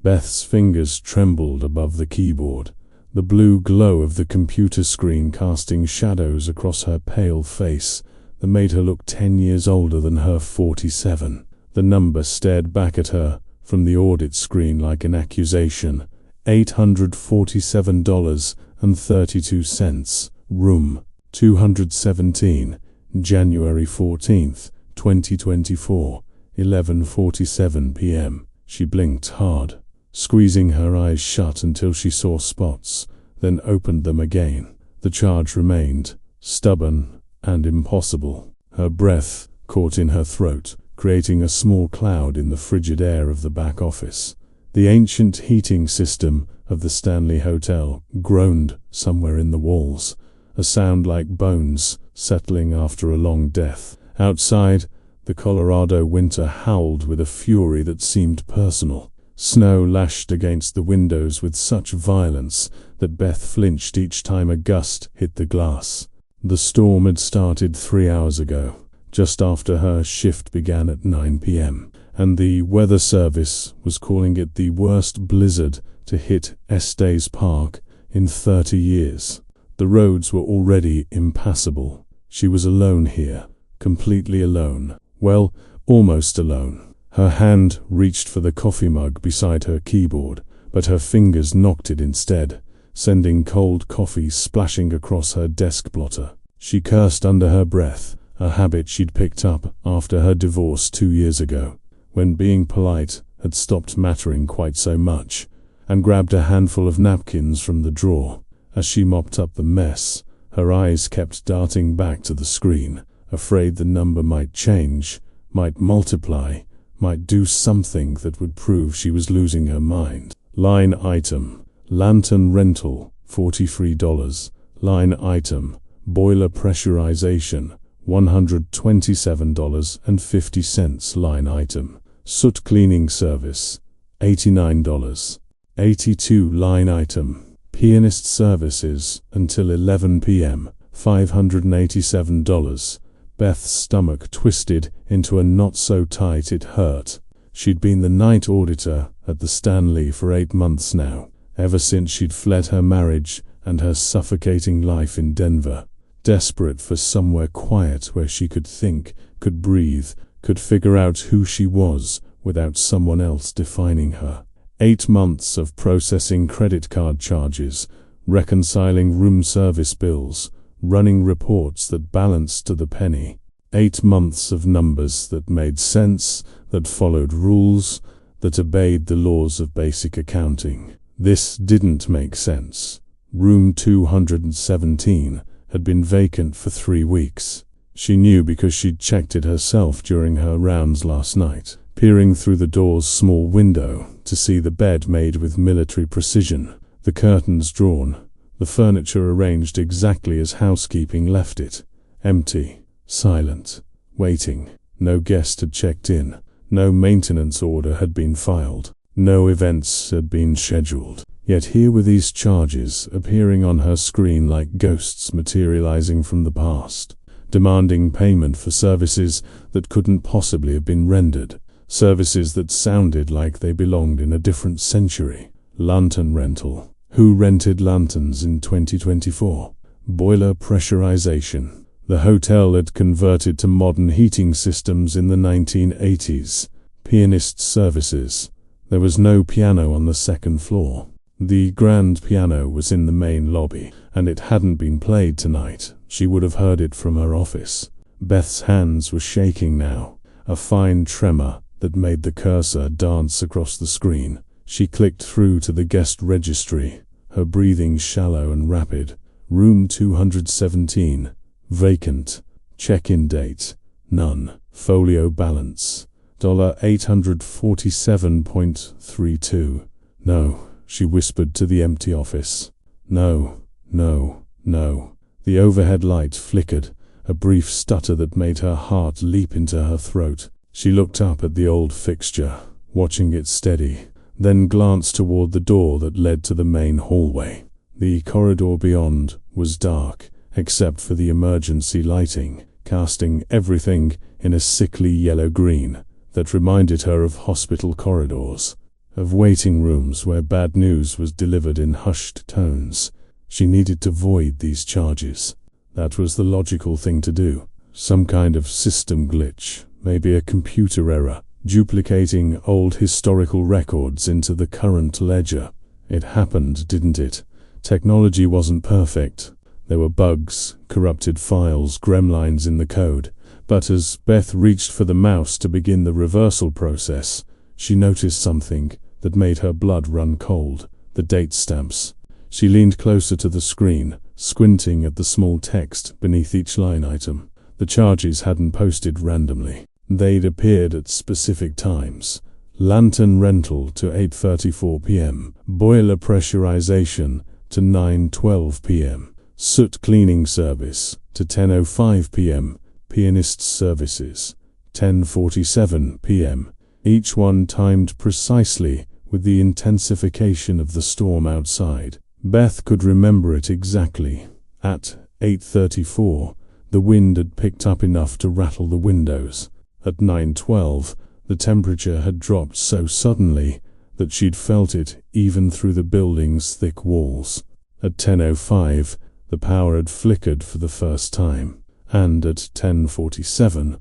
Beth's fingers trembled above the keyboard, the blue glow of the computer screen casting shadows across her pale face that made her look 10 years older than her 47. The number stared back at her from the audit screen like an accusation. $847.32. Room 217, January 14th, 2024, 11:47 p.m. She blinked hard, squeezing her eyes shut until she saw spots, then opened them again. The charge remained, stubborn and impossible. Her breath caught in her throat, creating a small cloud in the frigid air of the back office. The ancient heating system of the Stanley Hotel groaned somewhere in the walls, a sound like bones settling after a long death. Outside, the Colorado winter howled with a fury that seemed personal. Snow lashed against the windows with such violence that Beth flinched each time a gust hit the glass. The storm had started 3 hours ago, just after her shift began at 9 p.m., and the weather service was calling it the worst blizzard to hit Estes Park in 30 years. The roads were already impassable. She was alone here, completely alone. Well, almost alone. Her hand reached for the coffee mug beside her keyboard, but her fingers knocked it instead, sending cold coffee splashing across her desk blotter. She cursed under her breath, a habit she'd picked up after her divorce 2 years ago, when being polite had stopped mattering quite so much, and grabbed a handful of napkins from the drawer. As she mopped up the mess, her eyes kept darting back to the screen, afraid the number might change, might multiply, might do something that would prove she was losing her mind. Line item: lantern rental, $43. Line item: boiler pressurization, $127.50. Line item: soot cleaning service, $89. 82. Line item: pianist services until 11 p.m., $587. Beth's stomach twisted into a knot so tight it hurt. She'd been the night auditor at the Stanley for 8 months now, ever since she'd fled her marriage and her suffocating life in Denver, desperate for somewhere quiet where she could think, could breathe, could figure out who she was without someone else defining her. 8 months of processing credit card charges, reconciling room service bills, running reports that balanced to the penny. 8 months of numbers that made sense, that followed rules, that obeyed the laws of basic accounting. This didn't make sense. Room 217 had been vacant for 3 weeks. She knew because she'd checked it herself during her rounds last night, peering through the door's small window to see the bed made with military precision, the curtains drawn, the furniture arranged exactly as housekeeping left it, empty, silent, waiting. No guest had checked in, no maintenance order had been filed, no events had been scheduled. Yet here were these charges appearing on her screen like ghosts materializing from the past, demanding payment for services that couldn't possibly have been rendered, services that sounded like they belonged in a different century. Lantern rental. Who rented lanterns in 2024? Boiler pressurization. The hotel had converted to modern heating systems in the 1980s. Pianist services. There was no piano on the second floor. The grand piano was in the main lobby, and it hadn't been played tonight. She would have heard it from her office. Beth's hands were shaking now, a fine tremor that made the cursor dance across the screen. She clicked through to the guest registry, her breathing shallow and rapid. Room 217, vacant. Check-in date, none. Folio balance, $847.32. No, she whispered to the empty office. No, no, no. The overhead light flickered, a brief stutter that made her heart leap into her throat. She looked up at the old fixture, watching it steady, then glanced toward the door that led to the main hallway. The corridor beyond was dark, except for the emergency lighting, casting everything in a sickly yellow-green that reminded her of hospital corridors. of waiting rooms where bad news was delivered in hushed tones. She needed to void these charges. That was the logical thing to do. Some kind of system glitch, maybe a computer error, duplicating old historical records into the current ledger. It happened, didn't it? Technology wasn't perfect. There were bugs, corrupted files, gremlins in the code. But as Beth reached for the mouse to begin the reversal process, she noticed something that made her blood run cold: the date stamps. She leaned closer to the screen, squinting at the small text beneath each line item. The charges hadn't posted randomly. They'd appeared at specific times. Lantern rental to 8:34 p.m. Boiler pressurization to 9:12 p.m. Soot cleaning service to 10:05 p.m. Pianist's services 10:47 p.m. Each one timed precisely with the intensification of the storm outside. Beth could remember it exactly. At 8:34, the wind had picked up enough to rattle the windows. At 9:12, the temperature had dropped so suddenly that she'd felt it even through the building's thick walls. At 10:05, the power had flickered for the first time. And at 10:47,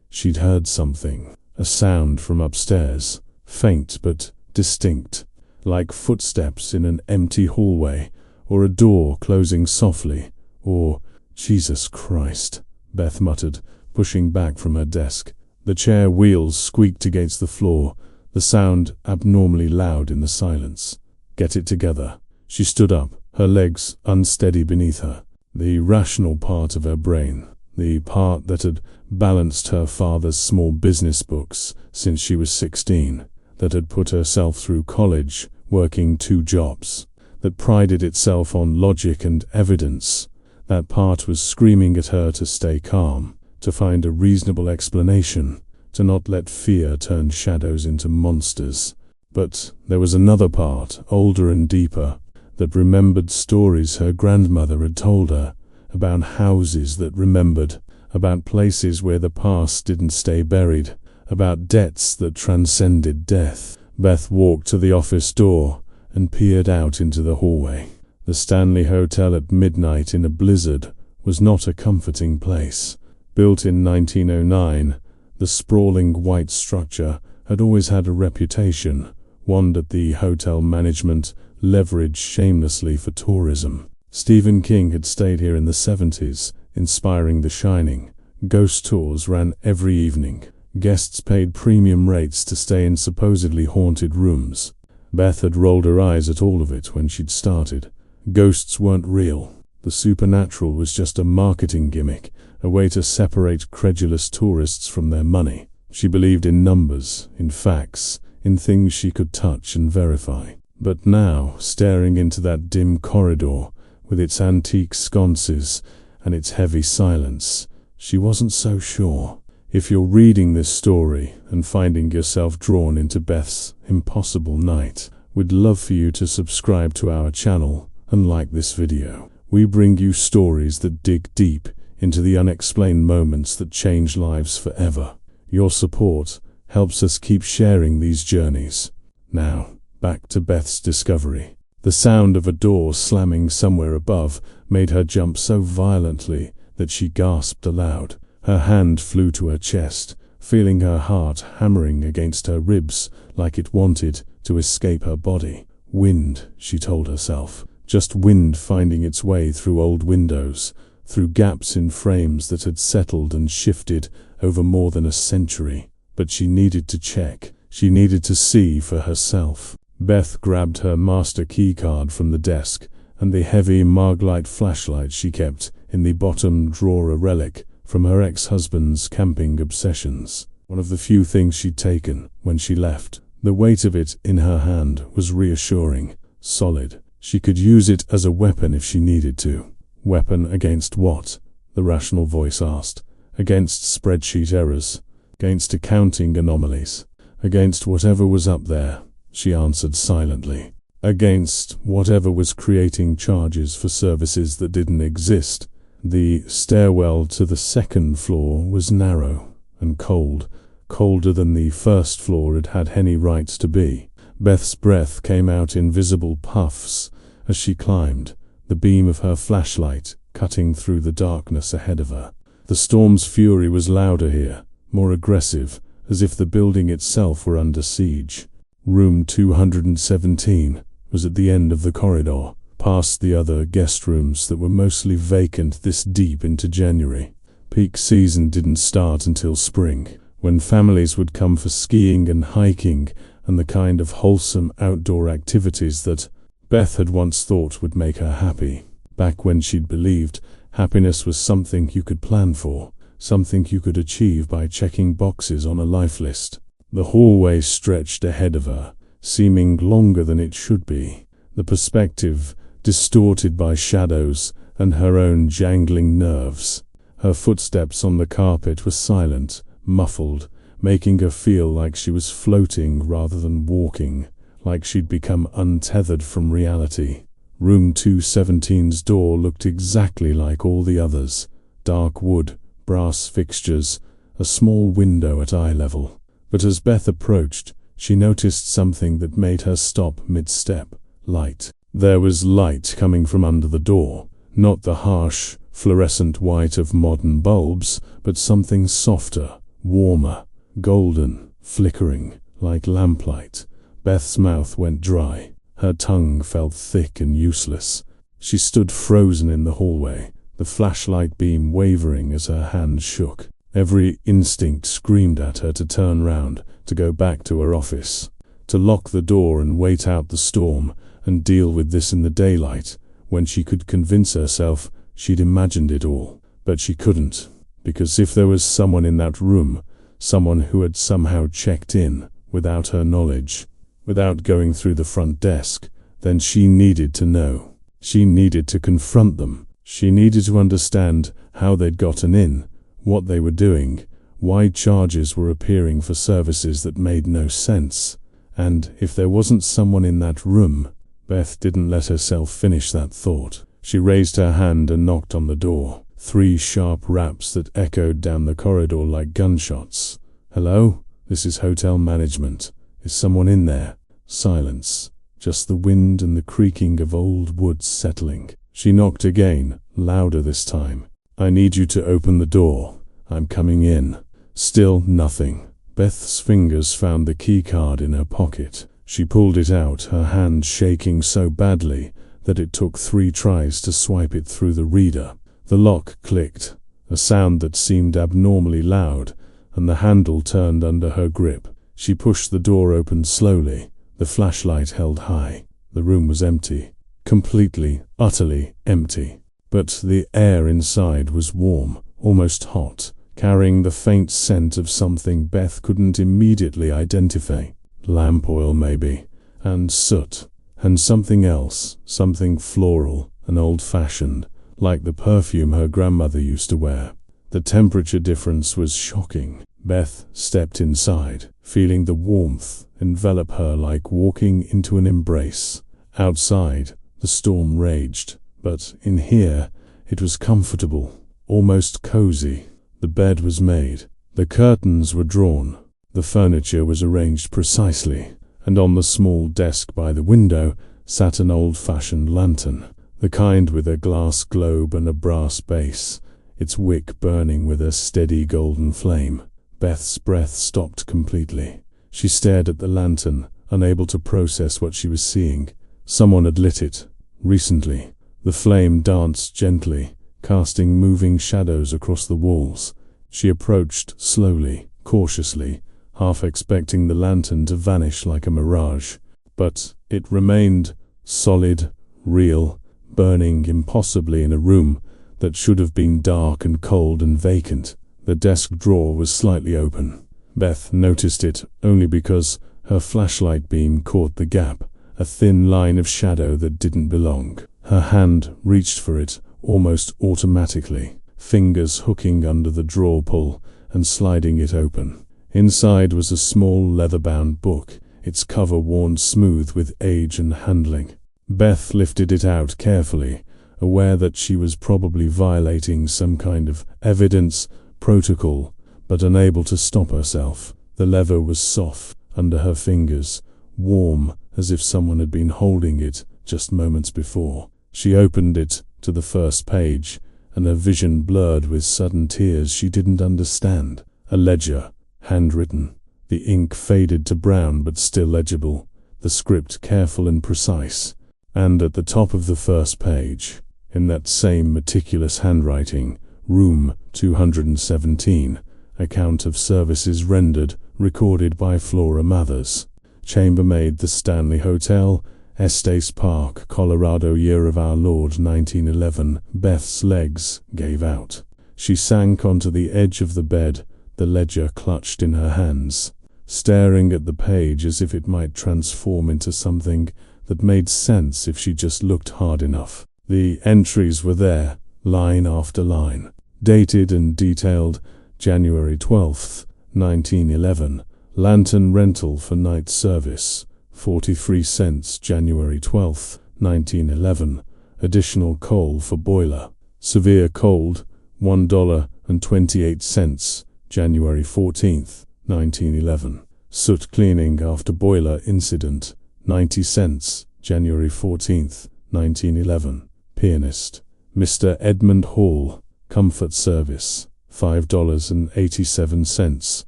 she'd heard something. A sound from upstairs, faint but distinct, like footsteps in an empty hallway, or a door closing softly, or, Jesus Christ, Beth muttered, pushing back from her desk. The chair wheels squeaked against the floor, the sound abnormally loud in the silence. Get it together. She stood up, her legs unsteady beneath her. The rational part of her brain, the part that had balanced her father's small business books since she was 16, that had put herself through college, working 2 jobs, that prided itself on logic and evidence. That part was screaming at her to stay calm, to find a reasonable explanation, to not let fear turn shadows into monsters. But there was another part, older and deeper, that remembered stories her grandmother had told her, about houses that remembered, about places where the past didn't stay buried, about debts that transcended death. Beth walked to the office door and peered out into the hallway. The Stanley Hotel at midnight in a blizzard was not a comforting place. Built in 1909, the sprawling white structure had always had a reputation, one that the hotel management leveraged shamelessly for tourism. Stephen King had stayed here in the 70s, inspiring The Shining. Ghost tours ran every evening. Guests paid premium rates to stay in supposedly haunted rooms. Beth had rolled her eyes at all of it when she'd started. Ghosts weren't real. The supernatural was just a marketing gimmick, a way to separate credulous tourists from their money. She believed in numbers, in facts, in things she could touch and verify. But now, staring into that dim corridor, with its antique sconces and its heavy silence, she wasn't so sure. If you're reading this story and finding yourself drawn into Beth's impossible night, we'd love for you to subscribe to our channel and like this video. We bring you stories that dig deep into the unexplained moments that change lives forever. Your support helps us keep sharing these journeys. Now, back to Beth's discovery. The sound of a door slamming somewhere above made her jump so violently that she gasped aloud. Her hand flew to her chest, feeling her heart hammering against her ribs like it wanted to escape her body. Wind, she told herself. Just wind finding its way through old windows, through gaps in frames that had settled and shifted over more than a century. But she needed to check. She needed to see for herself. Beth grabbed her master keycard from the desk and the heavy Marglite flashlight she kept in the bottom drawer, a relic from her ex-husband's camping obsessions. One of the few things she'd taken when she left. The weight of it in her hand was reassuring, solid. She could use it as a weapon if she needed to. Weapon against what? The rational voice asked. Against spreadsheet errors, against accounting anomalies, against whatever was up there, she answered silently. Against whatever was creating charges for services that didn't exist. The stairwell to the second floor was narrow and cold, colder than the first floor had had any right to be. Beth's breath came out in visible puffs as she climbed, the beam of her flashlight cutting through the darkness ahead of her. The storm's fury was louder here, more aggressive, as if the building itself were under siege. Room 217 was at the end of the corridor, past the other guest rooms that were mostly vacant this deep into January. Peak season didn't start until spring, when families would come for skiing and hiking and the kind of wholesome outdoor activities that Beth had once thought would make her happy. Back when she'd believed happiness was something you could plan for, something you could achieve by checking boxes on a life list. The hallway stretched ahead of her, seeming longer than it should be, the perspective distorted by shadows and her own jangling nerves. Her footsteps on the carpet were silent, muffled, making her feel like she was floating rather than walking, like she'd become untethered from reality. Room 217's door looked exactly like all the others. Dark wood, brass fixtures, a small window at eye level. But as Beth approached, she noticed something that made her stop mid-step. Light. There was light coming from under the door. Not the harsh, fluorescent white of modern bulbs, but something softer, warmer, golden, flickering, like lamplight. Beth's mouth went dry. Her tongue felt thick and useless. She stood frozen in the hallway, the flashlight beam wavering as her hand shook. Every instinct screamed at her to turn round, to go back to her office, to lock the door and wait out the storm and deal with this in the daylight, when she could convince herself she'd imagined it all. But she couldn't, because if there was someone in that room, someone who had somehow checked in without her knowledge, without going through the front desk, then she needed to know. She needed to confront them. She needed to understand how they'd gotten in, what they were doing, why charges were appearing for services that made no sense. And if there wasn't someone in that room, Beth didn't let herself finish that thought. She raised her hand and knocked on the door. 3 sharp raps that echoed down the corridor like gunshots. "Hello? This is hotel management. Is someone in there?" Silence. Just the wind and the creaking of old wood settling. She knocked again, louder this time. "I need you to open the door. I'm coming in." Still nothing. Beth's fingers found the key card in her pocket. She pulled it out, her hand shaking so badly that it took 3 tries to swipe it through the reader. The lock clicked, a sound that seemed abnormally loud, and the handle turned under her grip. She pushed the door open slowly, the flashlight held high. The room was empty. Completely, utterly empty. But the air inside was warm, almost hot, carrying the faint scent of something Beth couldn't immediately identify. Lamp oil, maybe, and soot, and something else, something floral and old-fashioned, like the perfume her grandmother used to wear. The temperature difference was shocking. Beth stepped inside, feeling the warmth envelop her like walking into an embrace. Outside, the storm raged, but in here, it was comfortable, almost cozy. The bed was made. The curtains were drawn. The furniture was arranged precisely, and on the small desk by the window sat an old-fashioned lantern, the kind with a glass globe and a brass base, its wick burning with a steady golden flame. Beth's breath stopped completely. She stared at the lantern, unable to process what she was seeing. Someone had lit it, recently. The flame danced gently, casting moving shadows across the walls. She approached slowly, cautiously, half expecting the lantern to vanish like a mirage. But it remained solid, real, burning impossibly in a room that should have been dark and cold and vacant. The desk drawer was slightly open. Beth noticed it only because her flashlight beam caught the gap, a thin line of shadow that didn't belong. Her hand reached for it almost automatically, fingers hooking under the drawer pull and sliding it open. Inside was a small leather-bound book, its cover worn smooth with age and handling. Beth lifted it out carefully, aware that she was probably violating some kind of evidence protocol, but unable to stop herself. The lever was soft under her fingers, warm as if someone had been holding it just moments before. She opened it to the first page, and her vision blurred with sudden tears she didn't understand. A ledger, handwritten. The ink faded to brown but still legible, the script careful and precise. And at the top of the first page, in that same meticulous handwriting, Room 217, account of services rendered, recorded by Flora Mathers. Chambermaid, the Stanley Hotel, Estes Park, Colorado, year of our Lord 1911. Beth's legs gave out. She sank onto the edge of the bed, the ledger clutched in her hands, staring at the page as if it might transform into something that made sense if she just looked hard enough. The entries were there, line after line, dated and detailed. January 12th, 1911. Lantern rental for night service, 43 cents. January 12th, 1911. Additional coal for boiler. Severe cold, $1.28. January 14th, 1911. Soot cleaning after boiler incident, 90 cents. January 14th, 1911. Pianist. Mr. Edmund Hall. Comfort service, $5.87.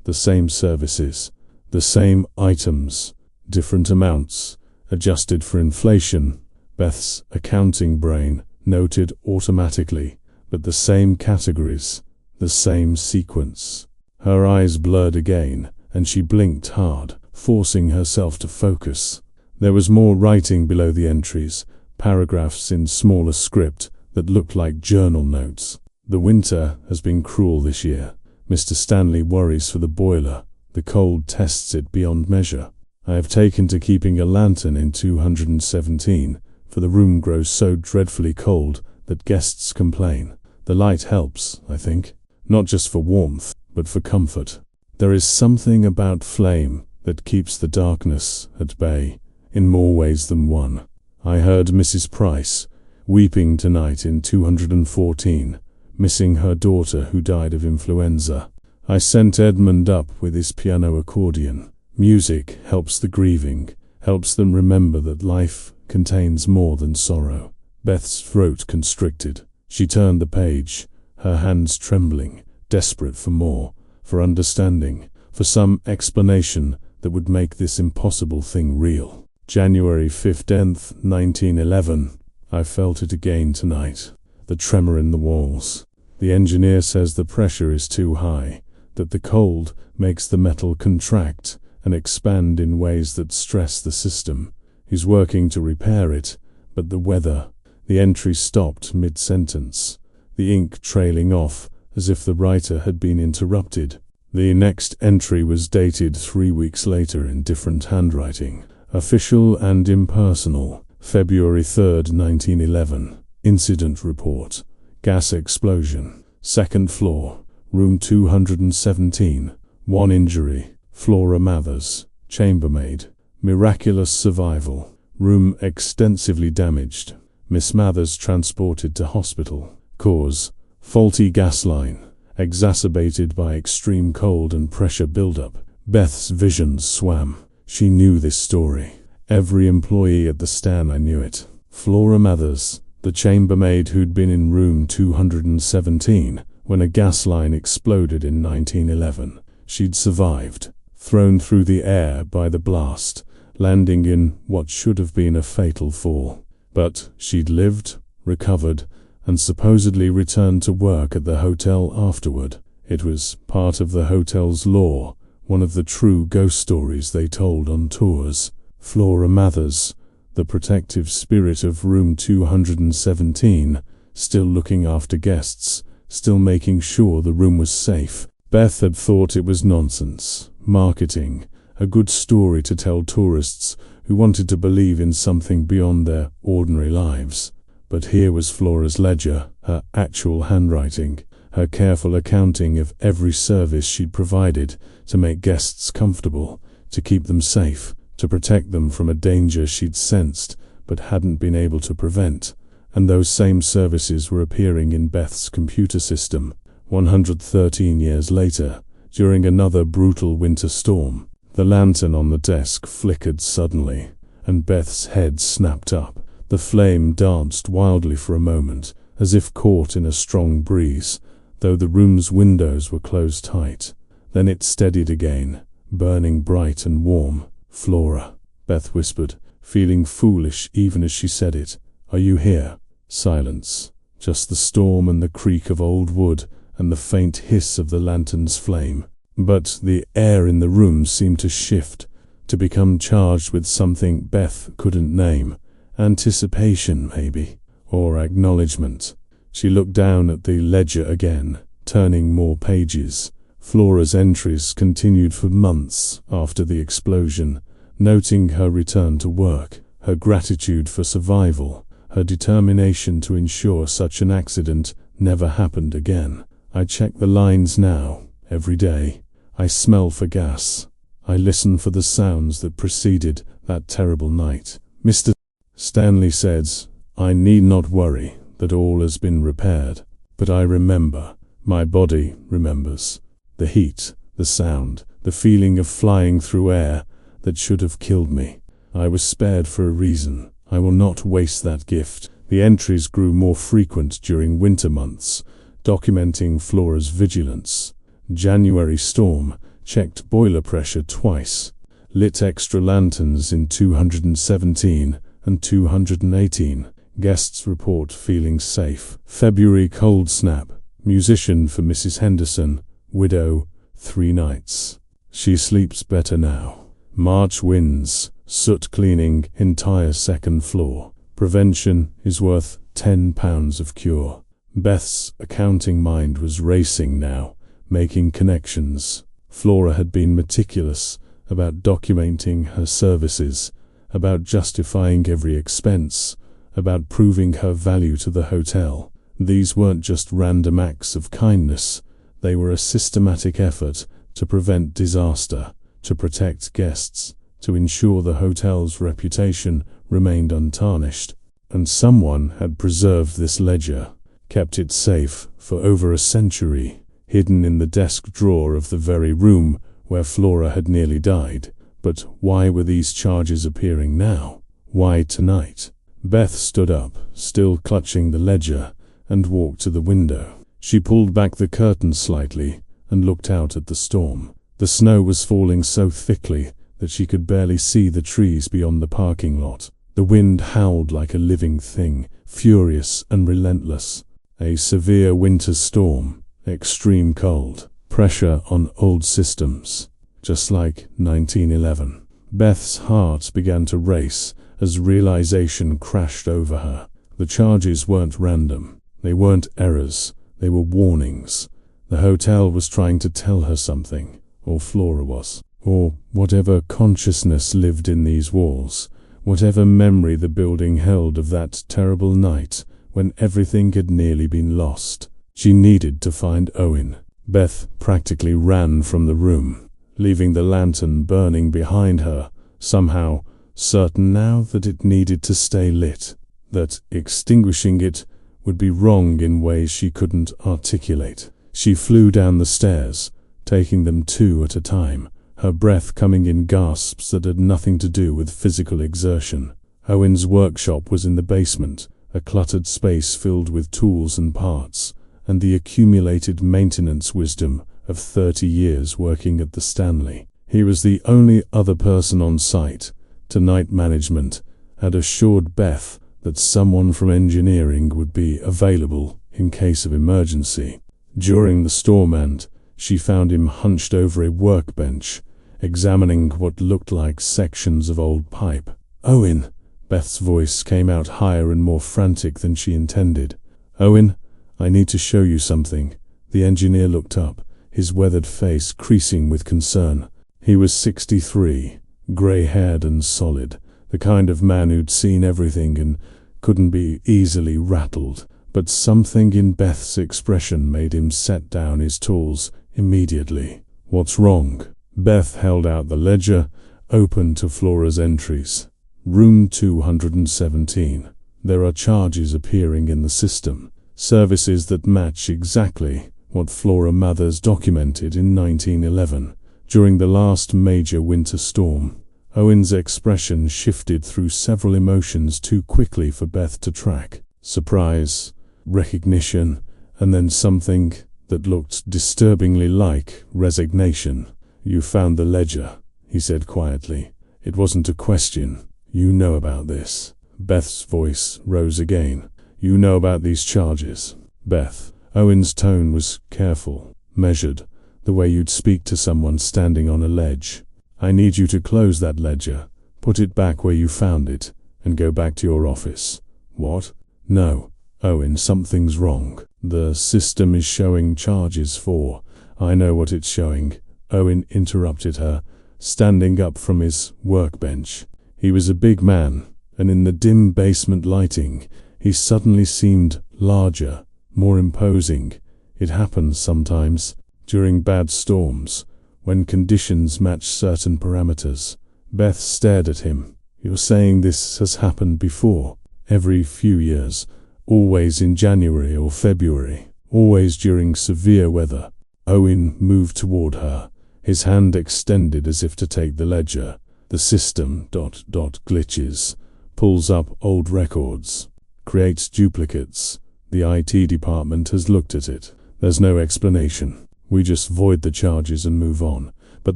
The same services, the same items, different amounts, adjusted for inflation. Beth's accounting brain noted automatically, but the same categories, the same sequence. Her eyes blurred again, and she blinked hard, forcing herself to focus. There was more writing below the entries, paragraphs in smaller script that looked like journal notes. The winter has been cruel this year. Mr. Stanley worries for the boiler. The cold tests it beyond measure. I have taken to keeping a lantern in 217, for the room grows so dreadfully cold that guests complain. The light helps, I think, not just for warmth, but for comfort. There is something about flame that keeps the darkness at bay, in more ways than one. I heard Mrs. Price weeping tonight in 214, missing her daughter who died of influenza. I sent Edmund up with his piano accordion. Music helps the grieving, helps them remember that life contains more than sorrow. Beth's throat constricted. She turned the page, her hands trembling, desperate for more, for understanding, for some explanation that would make this impossible thing real. January 15th, 1911. I felt it again tonight. The tremor in the walls. The engineer says the pressure is too high, that the cold makes the metal contract and expand in ways that stress the system. He's working to repair it, but the weather. The entry stopped mid-sentence, the ink trailing off as if the writer had been interrupted. The next entry was dated 3 weeks later in different handwriting. Official and impersonal. February 3rd, 1911. Incident report. Gas explosion. Second floor. Room 217. 1 injury. Flora Mathers. Chambermaid. Miraculous survival. Room extensively damaged. Miss Mathers transported to hospital. Cause: faulty gas line, exacerbated by extreme cold and pressure buildup. Beth's visions swam. She knew this story. Every employee at the Stan, I knew it. Flora Mathers, the chambermaid who'd been in room 217 when a gas line exploded in 1911. She'd survived, thrown through the air by the blast, landing in what should have been a fatal fall. But she'd lived, recovered, and supposedly returned to work at the hotel afterward. It was part of the hotel's lore, one of the true ghost stories they told on tours. Flora Mathers, the protective spirit of room 217, still looking after guests, still making sure the room was safe. Beth had thought it was nonsense, marketing, a good story to tell tourists who wanted to believe in something beyond their ordinary lives. But here was Flora's ledger, her actual handwriting, her careful accounting of every service she'd provided to make guests comfortable, to keep them safe, to protect them from a danger she'd sensed but hadn't been able to prevent. And those same services were appearing in Beth's computer system. 113 years later, during another brutal winter storm. The lantern on the desk flickered suddenly, and Beth's head snapped up. The flame danced wildly for a moment, as if caught in a strong breeze, though the room's windows were closed tight. Then it steadied again, burning bright and warm. "Flora," Beth whispered, feeling foolish even as she said it. "Are you here?" Silence. Just the storm and the creak of old wood and the faint hiss of the lantern's flame. But the air in the room seemed to shift, to become charged with something Beth couldn't name. Anticipation, maybe, or acknowledgement. She looked down at the ledger again, turning more pages. Flora's entries continued for months after the explosion, noting her return to work, her gratitude for survival, her determination to ensure such an accident never happened again. "I check the lines now, every day. I smell for gas. I listen for the sounds that preceded that terrible night." Mr. Stanley says, "I need not worry that all has been repaired, but I remember. My body remembers. The heat, the sound, the feeling of flying through air that should have killed me. I was spared for a reason. I will not waste that gift." The entries grew more frequent during winter months, documenting Flora's vigilance. January storm, checked boiler pressure twice, lit extra lanterns in 217 and 218. Guests report feeling safe. February cold snap, musician for Mrs. Henderson, widow, 3 nights. She sleeps better now. March winds, soot cleaning entire second floor. Prevention is worth £10 of cure. Beth's accounting mind was racing now, making connections. Flora had been meticulous about documenting her services, about justifying every expense, about proving her value to the hotel. These weren't just random acts of kindness, they were a systematic effort to prevent disaster, to protect guests, to ensure the hotel's reputation remained untarnished. And someone had preserved this ledger, kept it safe for over a century, hidden in the desk drawer of the very room where Flora had nearly died. But why were these charges appearing now? Why tonight? Beth stood up, still clutching the ledger, and walked to the window. She pulled back the curtain slightly and looked out at the storm. The snow was falling so thickly that she could barely see the trees beyond the parking lot. The wind howled like a living thing, furious and relentless. A severe winter storm, extreme cold, pressure on old systems, just like 1911. Beth's heart began to race as realization crashed over her. The charges weren't random. They weren't errors. They were warnings. The hotel was trying to tell her something, or Flora was, or whatever consciousness lived in these walls, whatever memory the building held of that terrible night when everything had nearly been lost. She needed to find Owen. Beth practically ran from the room, leaving the lantern burning behind her, somehow certain now that it needed to stay lit, that extinguishing it would be wrong in ways she couldn't articulate. She flew down the stairs, taking them 2 at a time, her breath coming in gasps that had nothing to do with physical exertion. Owen's workshop was in the basement, a cluttered space filled with tools and parts, and the accumulated maintenance wisdom of 30 years working at the Stanley. He was the only other person on site. Tonight management had assured Beth that someone from engineering would be available in case of emergency. During the storm she found him hunched over a workbench, examining what looked like sections of old pipe. "Owen!" Beth's voice came out higher and more frantic than she intended. "Owen, I need to show you something." The engineer looked up, his weathered face creasing with concern. He was 63, grey-haired and solid, the kind of man who'd seen everything and couldn't be easily rattled. But something in Beth's expression made him set down his tools immediately. "What's wrong?" Beth held out the ledger, open to Flora's entries. Room 217. There are charges appearing in the system, services that match exactly what Flora Mathers documented in 1911, during the last major winter storm. Owen's expression shifted through several emotions too quickly for Beth to track. Surprise, recognition, and then something that looked disturbingly like resignation. "You found the ledger," he said quietly. "It wasn't a question. You know about this." Beth's voice rose again. "You know about these charges." "Beth." Owen's tone was careful, measured, the way you'd speak to someone standing on a ledge. "I need you to close that ledger, put it back where you found it, and go back to your office." "What?" "No, Owen, something's wrong. The system is showing charges for—" "I know what it's showing," Owen interrupted her, standing up from his workbench. He was a big man, and in the dim basement lighting, he suddenly seemed larger, more imposing. It happens sometimes, during bad storms, when conditions match certain parameters. Beth stared at him. "You're saying this has happened before?" "Every few years, always in January or February, always during severe weather." Owen moved toward her, his hand extended as if to take the ledger. "The system glitches, pulls up old records, creates duplicates. The IT department has looked at it. There's no explanation. We just void the charges and move on. But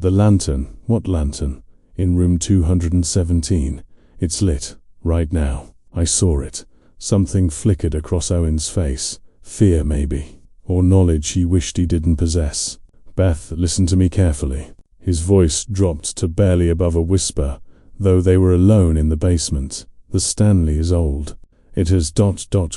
the lantern—" "What lantern?" "In room 217. It's lit, right now. I saw it." Something flickered across Owen's face. Fear, maybe. Or knowledge he wished he didn't possess. "Beth, listen to me carefully." His voice dropped to barely above a whisper, though they were alone in the basement. "The Stanley is old. It has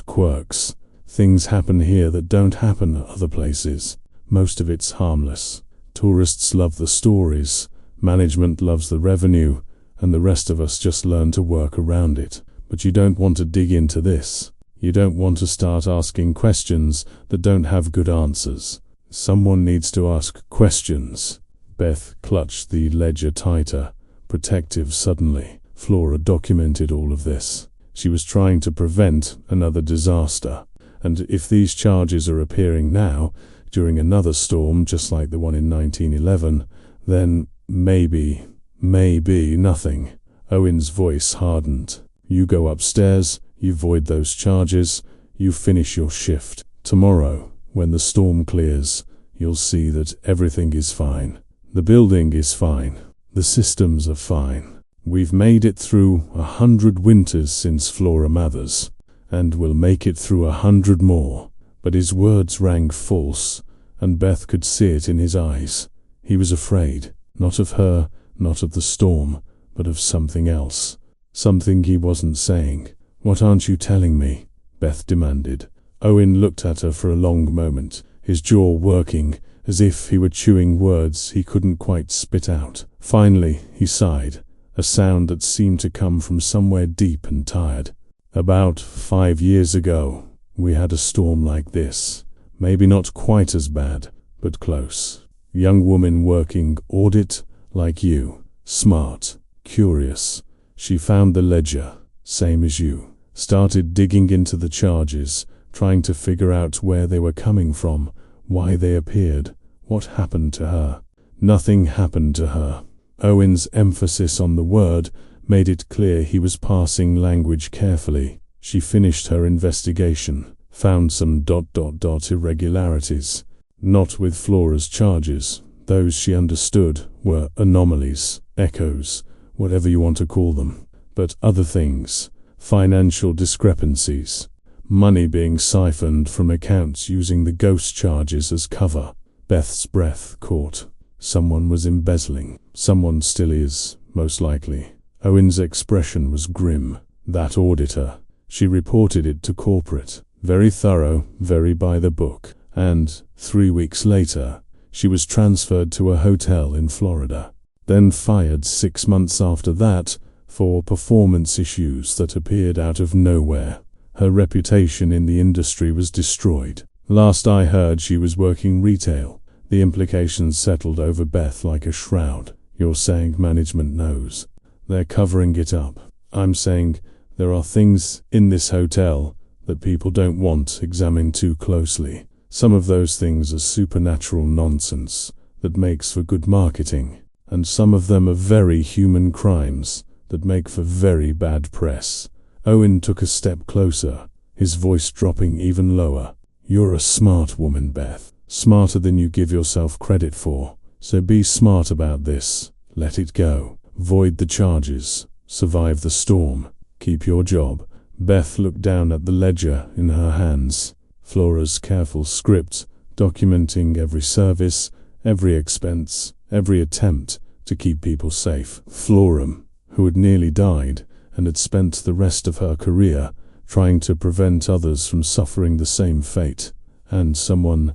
quirks. Things happen here that don't happen other places. Most of it's harmless. Tourists love the stories, management loves the revenue, and the rest of us just learn to work around it. But you don't want to dig into this. You don't want to start asking questions that don't have good answers. Someone needs to ask questions." Beth clutched the ledger tighter, protective suddenly. Flora documented all of this. She was trying to prevent another disaster. And if these charges are appearing now, during another storm just like the one in 1911, then maybe nothing. Owen's voice hardened. "You go upstairs, you void those charges, you finish your shift. Tomorrow, when the storm clears, you'll see that everything is fine. The building is fine. The systems are fine. We've made it through 100 winters since Flora Mathers, and we'll make it through 100 more." But his words rang false, and Beth could see it in his eyes. He was afraid, not of her, not of the storm, but of something else. Something he wasn't saying. "What aren't you telling me?" Beth demanded. Owen looked at her for a long moment, his jaw working, as if he were chewing words he couldn't quite spit out. Finally, he sighed, a sound that seemed to come from somewhere deep and tired. "About 5 years ago, we had a storm like this. Maybe not quite as bad, but close. Young woman working audit like you. Smart, curious. She found the ledger, same as you. Started digging into the charges, trying to figure out where they were coming from, why they appeared, what happened to her." "Nothing happened to her." Owen's emphasis on the word made it clear he was parsing language carefully. "She finished her investigation, found some irregularities. Not with Flora's charges. Those, she understood, were anomalies, echoes, whatever you want to call them. But other things, financial discrepancies, money being siphoned from accounts using the ghost charges as cover." Beth's breath caught. Someone was embezzling. Someone still is, most likely. Owen's expression was grim. "That auditor. She reported it to corporate. Very thorough, very by the book. And 3 weeks later, she was transferred to a hotel in Florida. Then fired 6 months after that for performance issues that appeared out of nowhere. Her reputation in the industry was destroyed. Last I heard, she was working retail." The implications settled over Beth like a shroud. "You're saying management knows. They're covering it up." "I'm saying there are things in this hotel that people don't want examined too closely. Some of those things are supernatural nonsense that makes for good marketing, and some of them are very human crimes that make for very bad press. Owen took a step closer, his voice dropping even lower. You're a smart woman, Beth. Smarter than you give yourself credit for. So be smart about this. Let it go. Void the charges. Survive the storm. Keep your job. Beth looked down at the ledger in her hands. Flora's careful script, documenting every service, every expense, every attempt to keep people safe. Flora, who had nearly died and had spent the rest of her career trying to prevent others from suffering the same fate. And some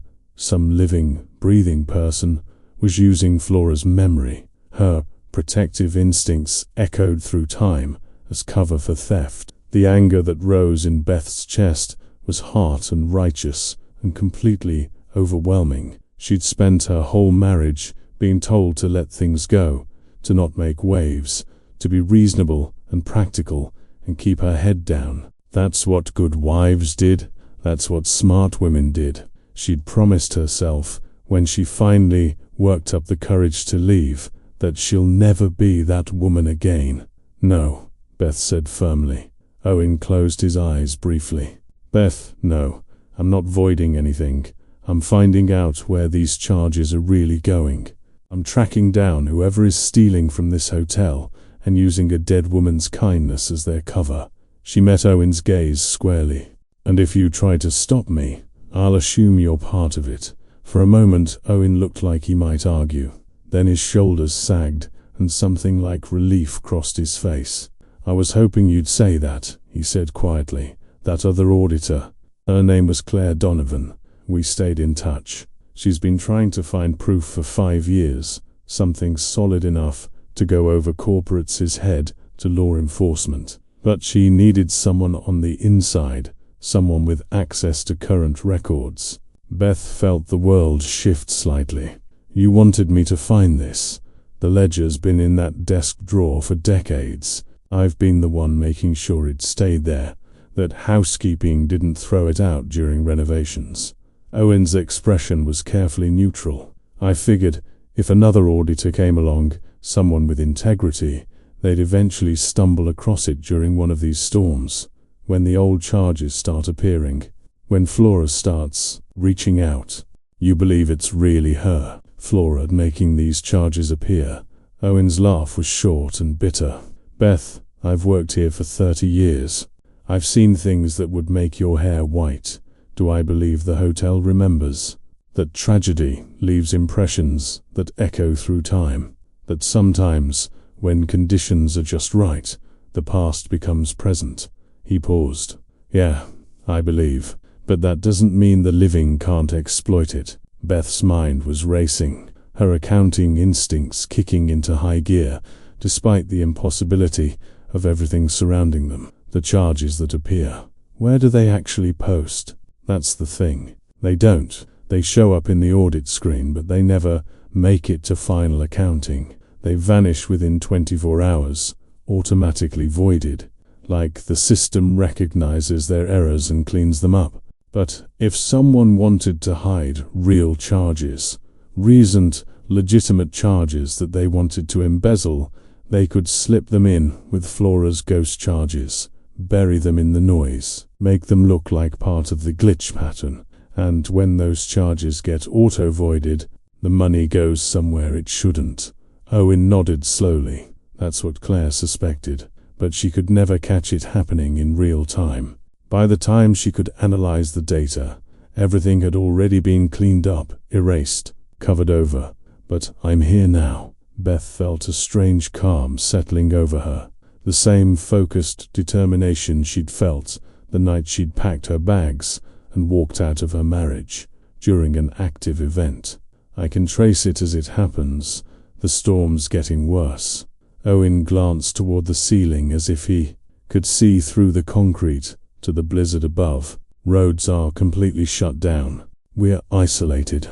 living, breathing person, was using Flora's memory. Her protective instincts echoed through time as cover for theft. The anger that rose in Beth's chest was hot and righteous and completely overwhelming. She'd spent her whole marriage being told to let things go, to not make waves, to be reasonable and practical and keep her head down. That's what good wives did. That's what smart women did. She'd promised herself, when she finally worked up the courage to leave, that she'll never be that woman again. No, Beth said firmly. Owen closed his eyes briefly. Beth, no, I'm not voiding anything. I'm finding out where these charges are really going. I'm tracking down whoever is stealing from this hotel and using a dead woman's kindness as their cover. She met Owen's gaze squarely. And if you try to stop me, I'll assume you're part of it. For a moment, Owen looked like he might argue. Then his shoulders sagged, and something like relief crossed his face. I was hoping you'd say that, he said quietly. That other auditor. Her name was Claire Donovan. We stayed in touch. She's been trying to find proof for 5 years, something solid enough to go over corporates' head to law enforcement. But she needed someone on the inside, someone with access to current records. Beth felt the world shift slightly. You wanted me to find this. The ledger's been in that desk drawer for decades. I've been the one making sure it stayed there, that housekeeping didn't throw it out during renovations. Owen's expression was carefully neutral. I figured if another auditor came along, someone with integrity, they'd eventually stumble across it during one of these storms, when the old charges start appearing, when Flora starts reaching out. You believe it's really her, Flora, making these charges appear? Owen's laugh was short and bitter. Beth, I've worked here for 30 years. I've seen things that would make your hair white. Do I believe the hotel remembers? That tragedy leaves impressions that echo through time. That sometimes, when conditions are just right, the past becomes present. He paused. Yeah, I believe. But that doesn't mean the living can't exploit it. Beth's mind was racing, her accounting instincts kicking into high gear, despite the impossibility of everything surrounding them. The charges that appear. Where do they actually post? That's the thing. They don't. They show up in the audit screen, but they never make it to final accounting. They vanish within 24 hours, automatically voided, like the system recognizes their errors and cleans them up. But if someone wanted to hide real charges, reasoned, legitimate charges that they wanted to embezzle, they could slip them in with Flora's ghost charges, bury them in the noise, make them look like part of the glitch pattern, and when those charges get auto-voided, the money goes somewhere it shouldn't. Owen nodded slowly. That's what Claire suspected, but she could never catch it happening in real time. By the time she could analyze the data, everything had already been cleaned up, erased, covered over. But I'm here now. Beth felt a strange calm settling over her, the same focused determination she'd felt the night she'd packed her bags and walked out of her marriage during an active event. I can trace it as it happens. The storm's getting worse. Owen glanced toward the ceiling as if he could see through the concrete to the blizzard above. Roads are completely shut down. We're isolated.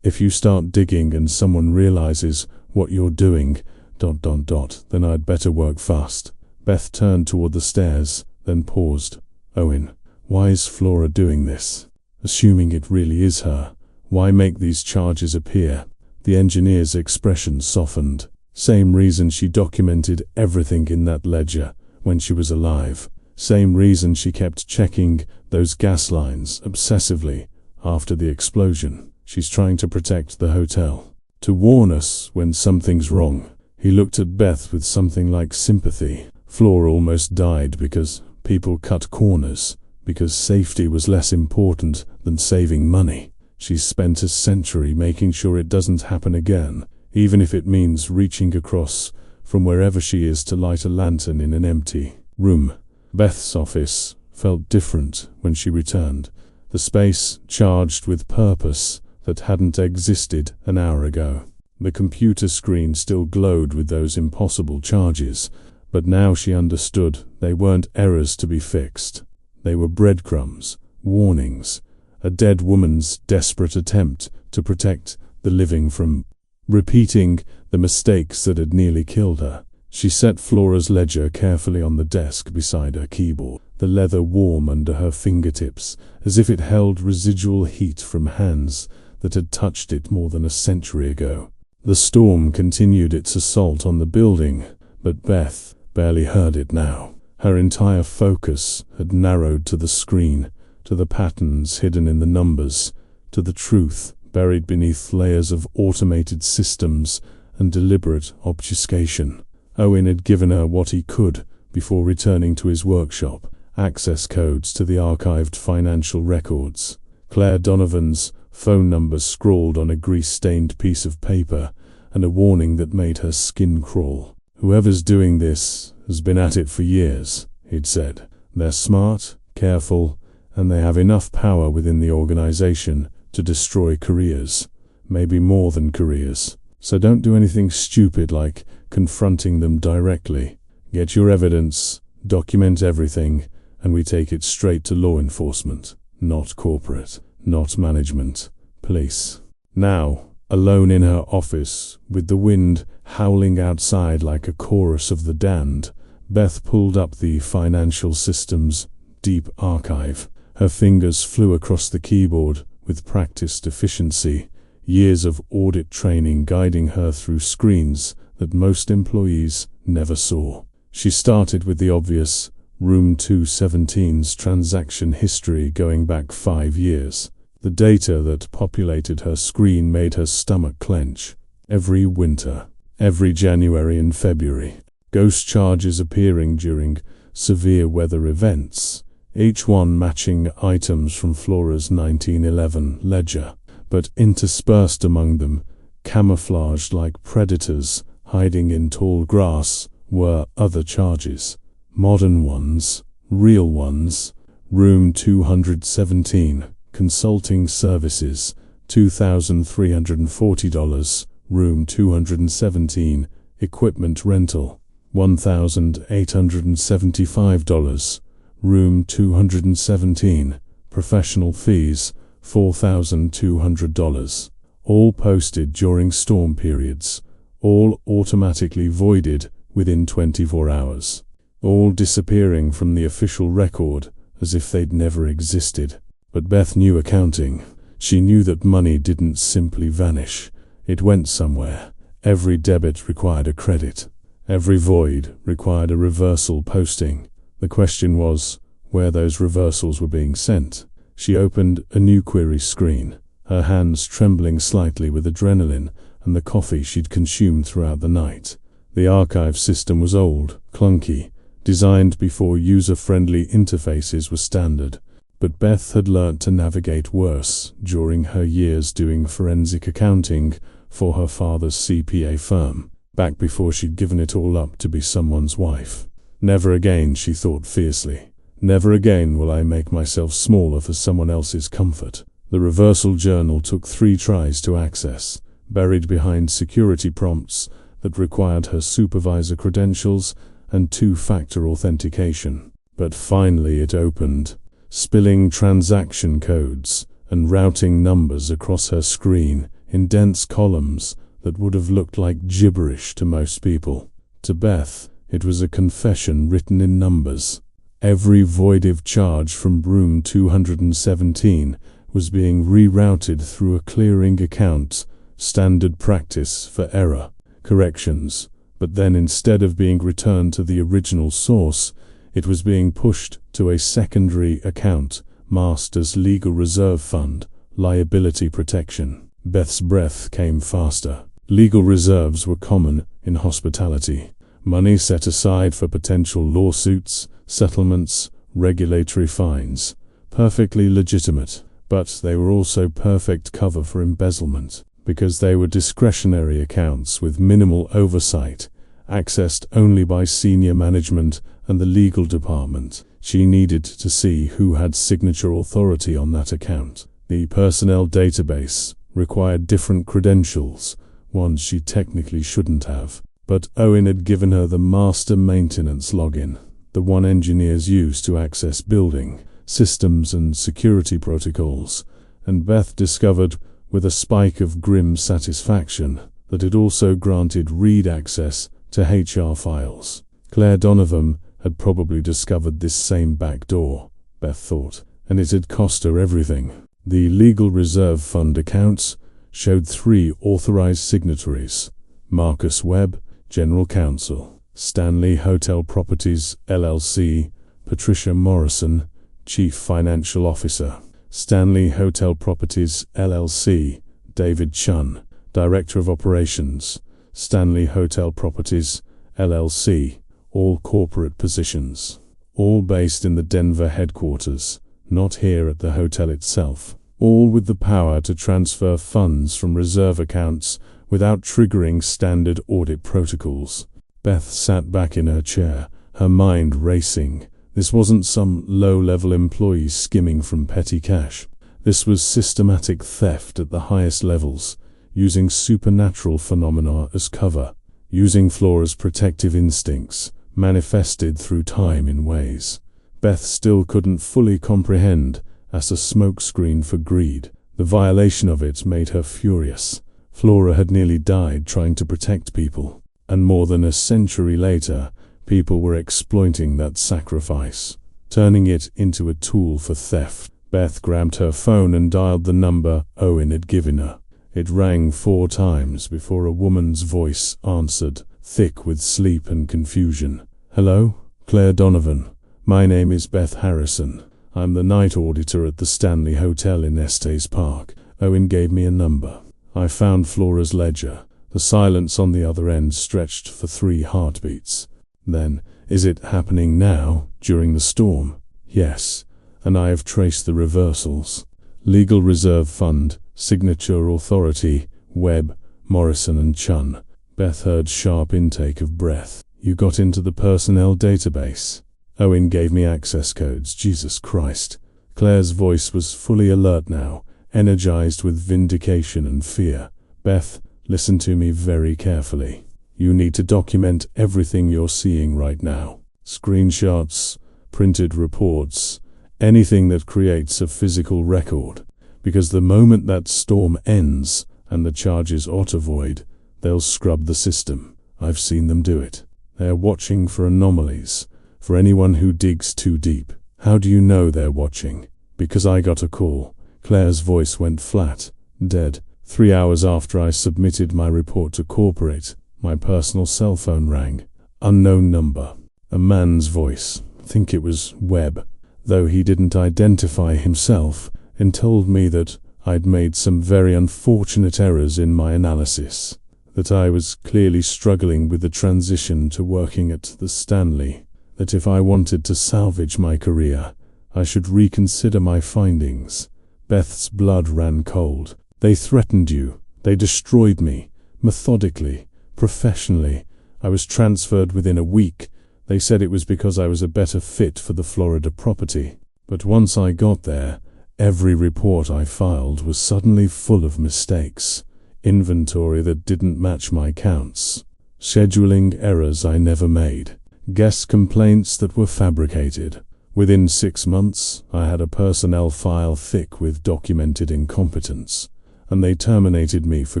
If you start digging and someone realizes what you're doing, then I'd better work fast. Beth turned toward the stairs, then paused. Owen, why is Flora doing this? Assuming it really is her, why make these charges appear? The engineer's expression softened. Same reason she documented everything in that ledger when she was alive. Same reason she kept checking those gas lines obsessively after the explosion. She's trying to protect the hotel. To warn us when something's wrong. He looked at Beth with something like sympathy. Flora almost died because people cut corners, because safety was less important than saving money. She's spent a century making sure it doesn't happen again, even if it means reaching across from wherever she is to light a lantern in an empty room. Beth's office felt different when she returned. The space charged with purpose that hadn't existed an hour ago. The computer screen still glowed with those impossible charges, but now she understood they weren't errors to be fixed. They were breadcrumbs, warnings, a dead woman's desperate attempt to protect the living from repeating the mistakes that had nearly killed her. She set Flora's ledger carefully on the desk beside her keyboard, the leather warm under her fingertips, as if it held residual heat from hands that had touched it more than a century ago. The storm continued its assault on the building, but Beth barely heard it now. Her entire focus had narrowed to the screen, to the patterns hidden in the numbers, to the truth buried beneath layers of automated systems and deliberate obfuscation. Owen had given her what he could before returning to his workshop: access codes to the archived financial records. Claire Donovan's phone number scrawled on a grease-stained piece of paper, and a warning that made her skin crawl. "Whoever's doing this has been at it for years," he'd said. "They're smart, careful, and they have enough power within the organization to destroy careers, maybe more than careers. So don't do anything stupid like confronting them directly. Get your evidence, document everything, and we take it straight to law enforcement, not corporate, not management, police." Now, alone in her office, with the wind howling outside like a chorus of the damned, Beth pulled up the financial systems deep archive. Her fingers flew across the keyboard with practiced efficiency, years of audit training guiding her through screens that most employees never saw. She started with the obvious: Room 217's transaction history going back 5 years. The data that populated her screen made her stomach clench. Every winter, every January and February, ghost charges appearing during severe weather events, each one matching items from Flora's 1911 ledger, but interspersed among them, camouflaged like predators hiding in tall grass, were other charges. Modern ones, real ones. Room 217, consulting services, $2,340. Room 217, equipment rental, $1,875. Room 217, professional fees, $4,200. All posted during storm periods, all automatically voided within 24 hours. All disappearing from the official record as if they'd never existed. But Beth knew accounting. She knew that money didn't simply vanish. It went somewhere. Every debit required a credit. Every void required a reversal posting. The question was where those reversals were being sent. She opened a new query screen, her hands trembling slightly with adrenaline and the coffee she'd consumed throughout the night. The archive system was old, clunky, designed before user-friendly interfaces were standard. But Beth had learnt to navigate worse during her years doing forensic accounting for her father's CPA firm, back before she'd given it all up to be someone's wife. Never again, she thought fiercely. Never again will I make myself smaller for someone else's comfort. The reversal journal took 3 tries to access, buried behind security prompts that required her supervisor credentials and 2-factor authentication. But finally it opened, spilling transaction codes and routing numbers across her screen in dense columns that would have looked like gibberish to most people. To Beth, it was a confession written in numbers. Every voided charge from room 217 was being rerouted through a clearing account, standard practice for error corrections, but then instead of being returned to the original source, it was being pushed to a secondary account, Master's Legal Reserve Fund, liability protection. Beth's breath came faster. Legal reserves were common in hospitality. Money set aside for potential lawsuits, settlements, regulatory fines. Perfectly legitimate, but they were also perfect cover for embezzlement, because they were discretionary accounts with minimal oversight, accessed only by senior management and the legal department. She needed to see who had signature authority on that account. The personnel database required different credentials, ones she technically shouldn't have. But Owen had given her the master maintenance login, the one engineers use to access building, systems and security protocols, and Beth discovered, with a spike of grim satisfaction, that it also granted read access to HR files. Claire Donovan had probably discovered this same back door, Beth thought, and it had cost her everything. The Legal Reserve Fund accounts showed 3 authorized signatories: Marcus Webb, General Counsel; Stanley Hotel Properties, LLC, Patricia Morrison, Chief Financial Officer; Stanley Hotel Properties, LLC, David Chun, Director of Operations; Stanley Hotel Properties, LLC, all corporate positions. All based in the Denver headquarters, not here at the hotel itself. All with the power to transfer funds from reserve accounts without triggering standard audit protocols. Beth sat back in her chair, her mind racing. This wasn't some low-level employee skimming from petty cash. This was systematic theft at the highest levels, using supernatural phenomena as cover, using Flora's protective instincts, manifested through time in ways Beth still couldn't fully comprehend, as a smokescreen for greed. The violation of it made her furious. Flora had nearly died trying to protect people, and more than a century later, people were exploiting that sacrifice, turning it into a tool for theft. Beth grabbed her phone and dialed the number Owen had given her. It rang 4 times before a woman's voice answered, thick with sleep and confusion. "Hello? Claire Donovan. My name is Beth Harrison. I'm the night auditor at the Stanley Hotel in Estes Park. Owen gave me a number." I found Flora's ledger. The silence on the other end stretched for 3 heartbeats. Then, "Is it happening now, during the storm?" "Yes, and I have traced the reversals. Legal Reserve Fund, Signature Authority, Webb, Morrison and Chun." Beth heard sharp intake of breath. "You got into the personnel database?" "Owen gave me access codes." "Jesus Christ." Claire's voice was fully alert now, energized with vindication and fear. "Beth, listen to me very carefully. You need to document everything you're seeing right now. Screenshots, printed reports, anything that creates a physical record. Because the moment that storm ends and the charges auto-void, they'll scrub the system. I've seen them do it. They're watching for anomalies, for anyone who digs too deep." "How do you know they're watching?" "Because I got a call." Claire's voice went flat, dead. 3 hours after I submitted my report to corporate, my personal cell phone rang. Unknown number. A man's voice. Think it was Webb, though he didn't identify himself, and told me that I'd made some very unfortunate errors in my analysis, that I was clearly struggling with the transition to working at the Stanley, that if I wanted to salvage my career, I should reconsider my findings. Beth's blood ran cold. "They threatened you. They destroyed me, methodically, professionally. I was transferred within a week. They said it was because I was a better fit for the Florida property. But once I got there, every report I filed was suddenly full of mistakes. Inventory that didn't match my counts. Scheduling errors I never made. Guest complaints that were fabricated. Within 6 months, I had a personnel file thick with documented incompetence, and they terminated me for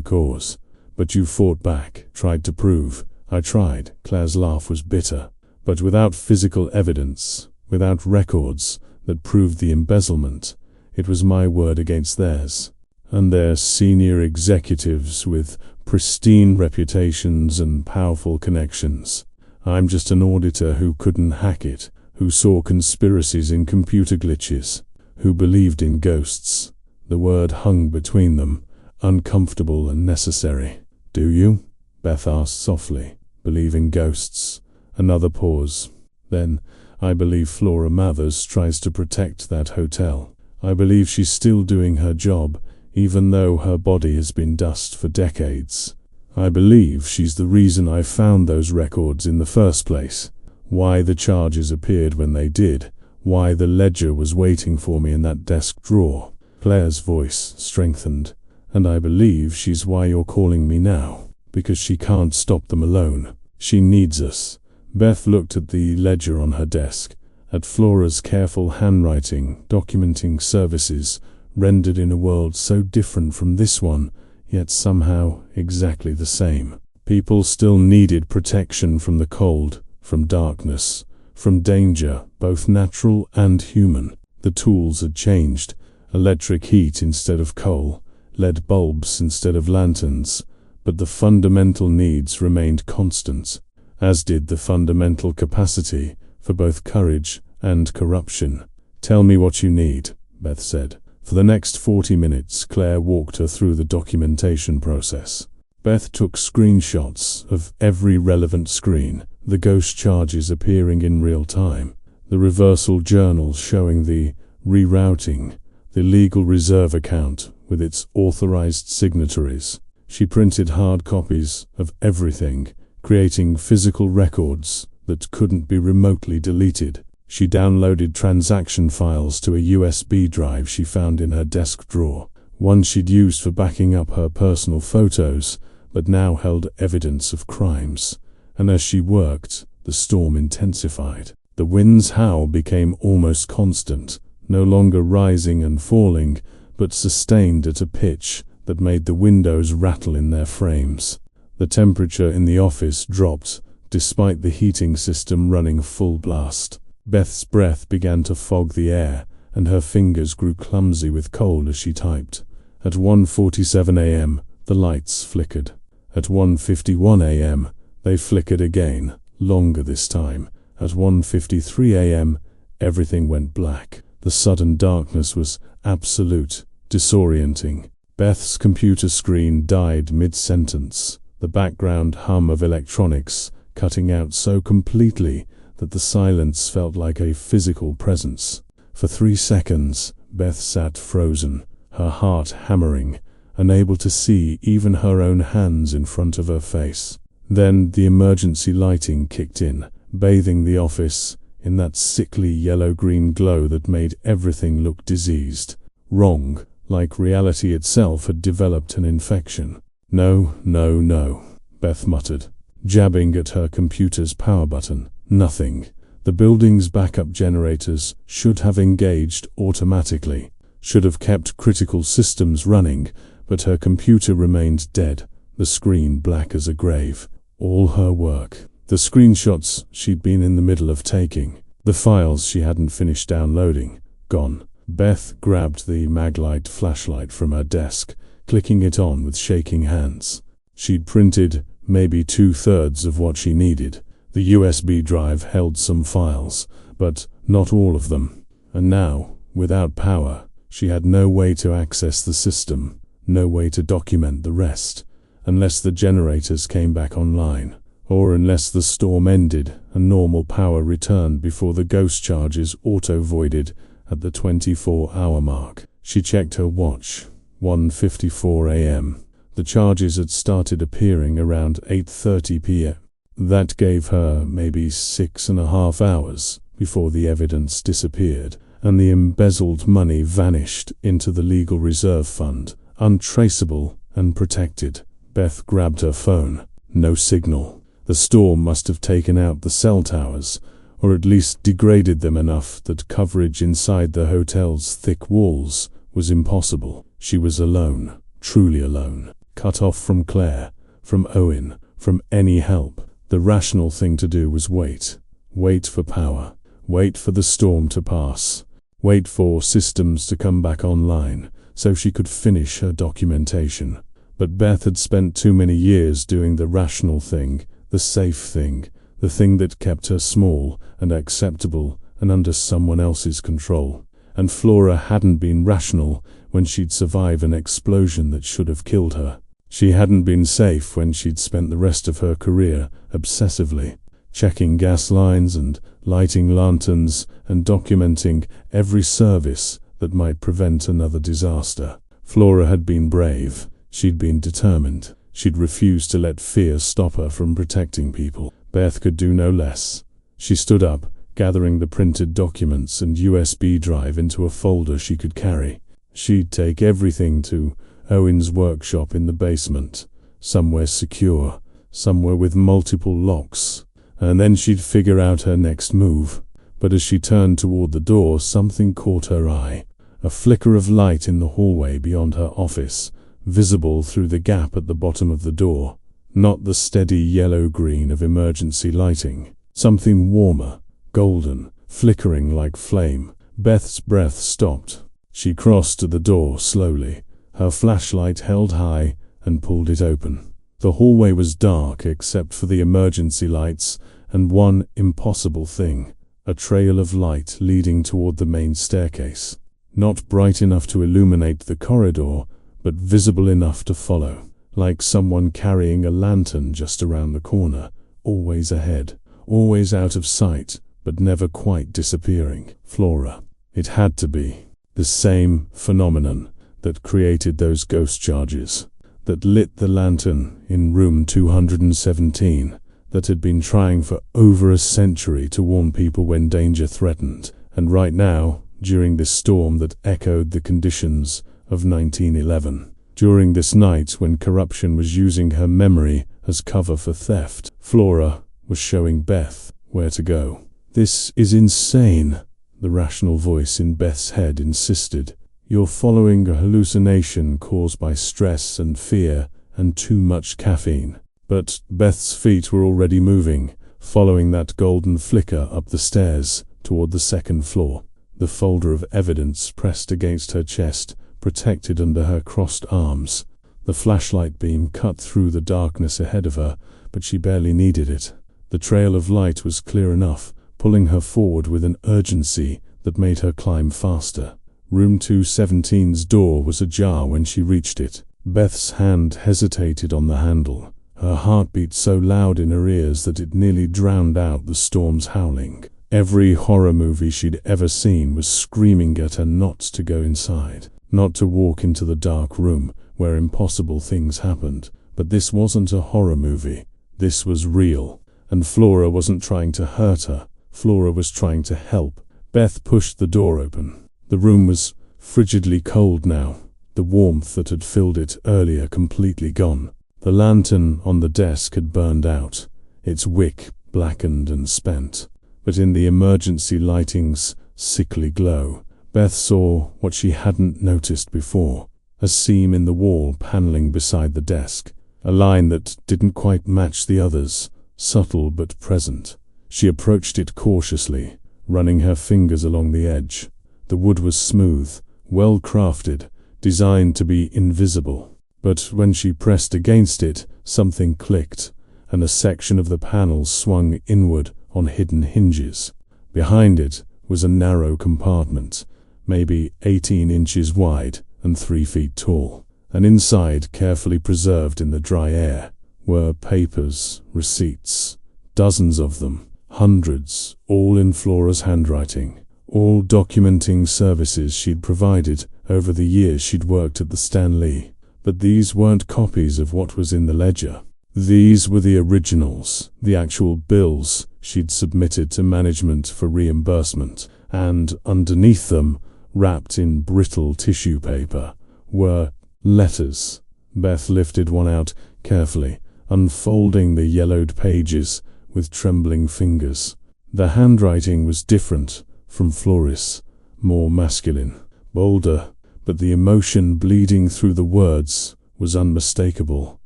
cause. But you fought back, tried to prove." "I tried." Claire's laugh was bitter. "But without physical evidence, without records that proved the embezzlement, It was my word against theirs. And their senior executives with pristine reputations and powerful connections. I'm just an auditor who couldn't hack it, who saw conspiracies in computer glitches, who believed in ghosts. The word hung between them, uncomfortable and necessary. Do you? Beth asked softly. Believe in ghosts? Another pause. Then, I believe Flora Mathers tries to protect that hotel. I believe she's still doing her job, even though her body has been dust for decades. I believe she's the reason I found those records in the first place, why the charges appeared when they did, why the ledger was waiting for me in that desk drawer. Claire's voice strengthened. And I believe she's why you're calling me now, because she can't stop them alone. She needs us. Beth looked at the ledger on her desk, at Flora's careful handwriting, documenting services rendered in a world so different from this one, yet somehow exactly the same. People still needed protection from the cold, from darkness, from danger, both natural and human. The tools had changed. Electric heat instead of coal, LED bulbs instead of lanterns, but the fundamental needs remained constant, as did the fundamental capacity for both courage and corruption. Tell me what you need, Beth said. For the next 40 minutes, Claire walked her through the documentation process. Beth took screenshots of every relevant screen, the ghost charges appearing in real time, the reversal journals showing the rerouting, the legal reserve account with its authorized signatories. She printed hard copies of everything, creating physical records that couldn't be remotely deleted. She downloaded transaction files to a USB drive she found in her desk drawer, one she'd used for backing up her personal photos, but now held evidence of crimes. And as she worked, the storm intensified. The wind's howl became almost constant, no longer rising and falling, but sustained at a pitch that made the windows rattle in their frames. The temperature in the office dropped, despite the heating system running full blast. Beth's breath began to fog the air, and her fingers grew clumsy with cold as she typed. At 1:47 a.m., the lights flickered. At 1:51 a.m., they flickered again, longer this time. At 1:53 a.m., everything went black. The sudden darkness was absolute, disorienting. Beth's computer screen died mid-sentence, the background hum of electronics cutting out so completely that the silence felt like a physical presence. For 3 seconds, Beth sat frozen, her heart hammering, unable to see even her own hands in front of her face. Then the emergency lighting kicked in, bathing the office in that sickly yellow-green glow that made everything look diseased. Wrong, like reality itself had developed an infection. No, no, no, Beth muttered, jabbing at her computer's power button. Nothing. The building's backup generators should have engaged automatically, should have kept critical systems running, but her computer remained dead, the screen black as a grave. All her work, the screenshots she'd been in the middle of taking, the files she hadn't finished downloading, gone. Beth grabbed the Maglite flashlight from her desk, clicking it on with shaking hands. She'd printed maybe 2/3 of what she needed. The USB drive held some files, but not all of them. And now, without power, she had no way to access the system, no way to document the rest, unless the generators came back online, or unless the storm ended and normal power returned before the ghost charges auto-voided at the 24-hour mark. She checked her watch. 1:54 a.m. The charges had started appearing around 8:30 p.m. That gave her maybe 6.5 hours before the evidence disappeared and the embezzled money vanished into the legal reserve fund, untraceable and protected. Beth grabbed her phone. No signal. The storm must have taken out the cell towers, or at least degraded them enough that coverage inside the hotel's thick walls was impossible. She was alone, truly alone, cut off from Claire, from Owen, from any help. The rational thing to do was wait. Wait for power. Wait for the storm to pass. wait for systems to come back online so she could finish her documentation. But Beth had spent too many years doing the rational thing, the safe thing, the thing that kept her small and acceptable and under someone else's control. And Flora hadn't been rational when she'd survived an explosion that should have killed her. She hadn't been safe when she'd spent the rest of her career obsessively checking gas lines and lighting lanterns and documenting every service that might prevent another disaster. Flora had been brave. She'd been determined. She'd refused to let fear stop her from protecting people. Beth could do no less. She stood up, gathering the printed documents and USB drive into a folder she could carry. She'd take everything to Owen's workshop in the basement, somewhere secure, somewhere with multiple locks, and then she'd figure out her next move. But as she turned toward the door, something caught her eye. A flicker of light in the hallway beyond her office, visible through the gap at the bottom of the door. Not the steady yellow-green of emergency lighting. Something warmer, golden, flickering like flame. Beth's breath stopped. She crossed to the door slowly, her flashlight held high, and pulled it open. The hallway was dark except for the emergency lights and one impossible thing, a trail of light leading toward the main staircase. Not bright enough to illuminate the corridor, but visible enough to follow, like someone carrying a lantern just around the corner, always ahead, always out of sight, but never quite disappearing. Flora. It had to be the same phenomenon that created those ghost charges, that lit the lantern in room 217, that had been trying for over a century to warn people when danger threatened, and right now, during this storm that echoed the conditions of 1911, during this night when corruption was using her memory as cover for theft, Flora was showing Beth where to go. "This is insane," the rational voice in Beth's head insisted. "You're following a hallucination caused by stress and fear and too much caffeine." But Beth's feet were already moving, following that golden flicker up the stairs toward the second floor. The folder of evidence pressed against her chest, protected under her crossed arms. The flashlight beam cut through the darkness ahead of her, but she barely needed it. The trail of light was clear enough, pulling her forward with an urgency that made her climb faster. Room 217's door was ajar when she reached it. Beth's hand hesitated on the handle, her heartbeat so loud in her ears that it nearly drowned out the storm's howling. Every horror movie she'd ever seen was screaming at her not to go inside, not to walk into the dark room where impossible things happened. But this wasn't a horror movie. This was real. And Flora wasn't trying to hurt her. Flora was trying to help. Beth pushed the door open. The room was frigidly cold now, the warmth that had filled it earlier completely gone. The lantern on the desk had burned out, its wick blackened and spent. But in the emergency lighting's sickly glow, Beth saw what she hadn't noticed before, a seam in the wall paneling beside the desk, a line that didn't quite match the others, subtle but present. She approached it cautiously, running her fingers along the edge. The wood was smooth, well crafted, designed to be invisible. But when she pressed against it, something clicked, and a section of the panel swung inward on hidden hinges. Behind it was a narrow compartment, maybe 18 inches wide and 3 feet tall. And inside, carefully preserved in the dry air, were papers, receipts, dozens of them, hundreds, all in Flora's handwriting, all documenting services she'd provided over the years she'd worked at the Stanley. But these weren't copies of what was in the ledger. These were the originals, the actual bills she'd submitted to management for reimbursement, and underneath them, wrapped in brittle tissue paper, were letters. Beth lifted one out carefully, unfolding the yellowed pages with trembling fingers. The handwriting was different from Flora's, more masculine, bolder, but the emotion bleeding through the words was unmistakable.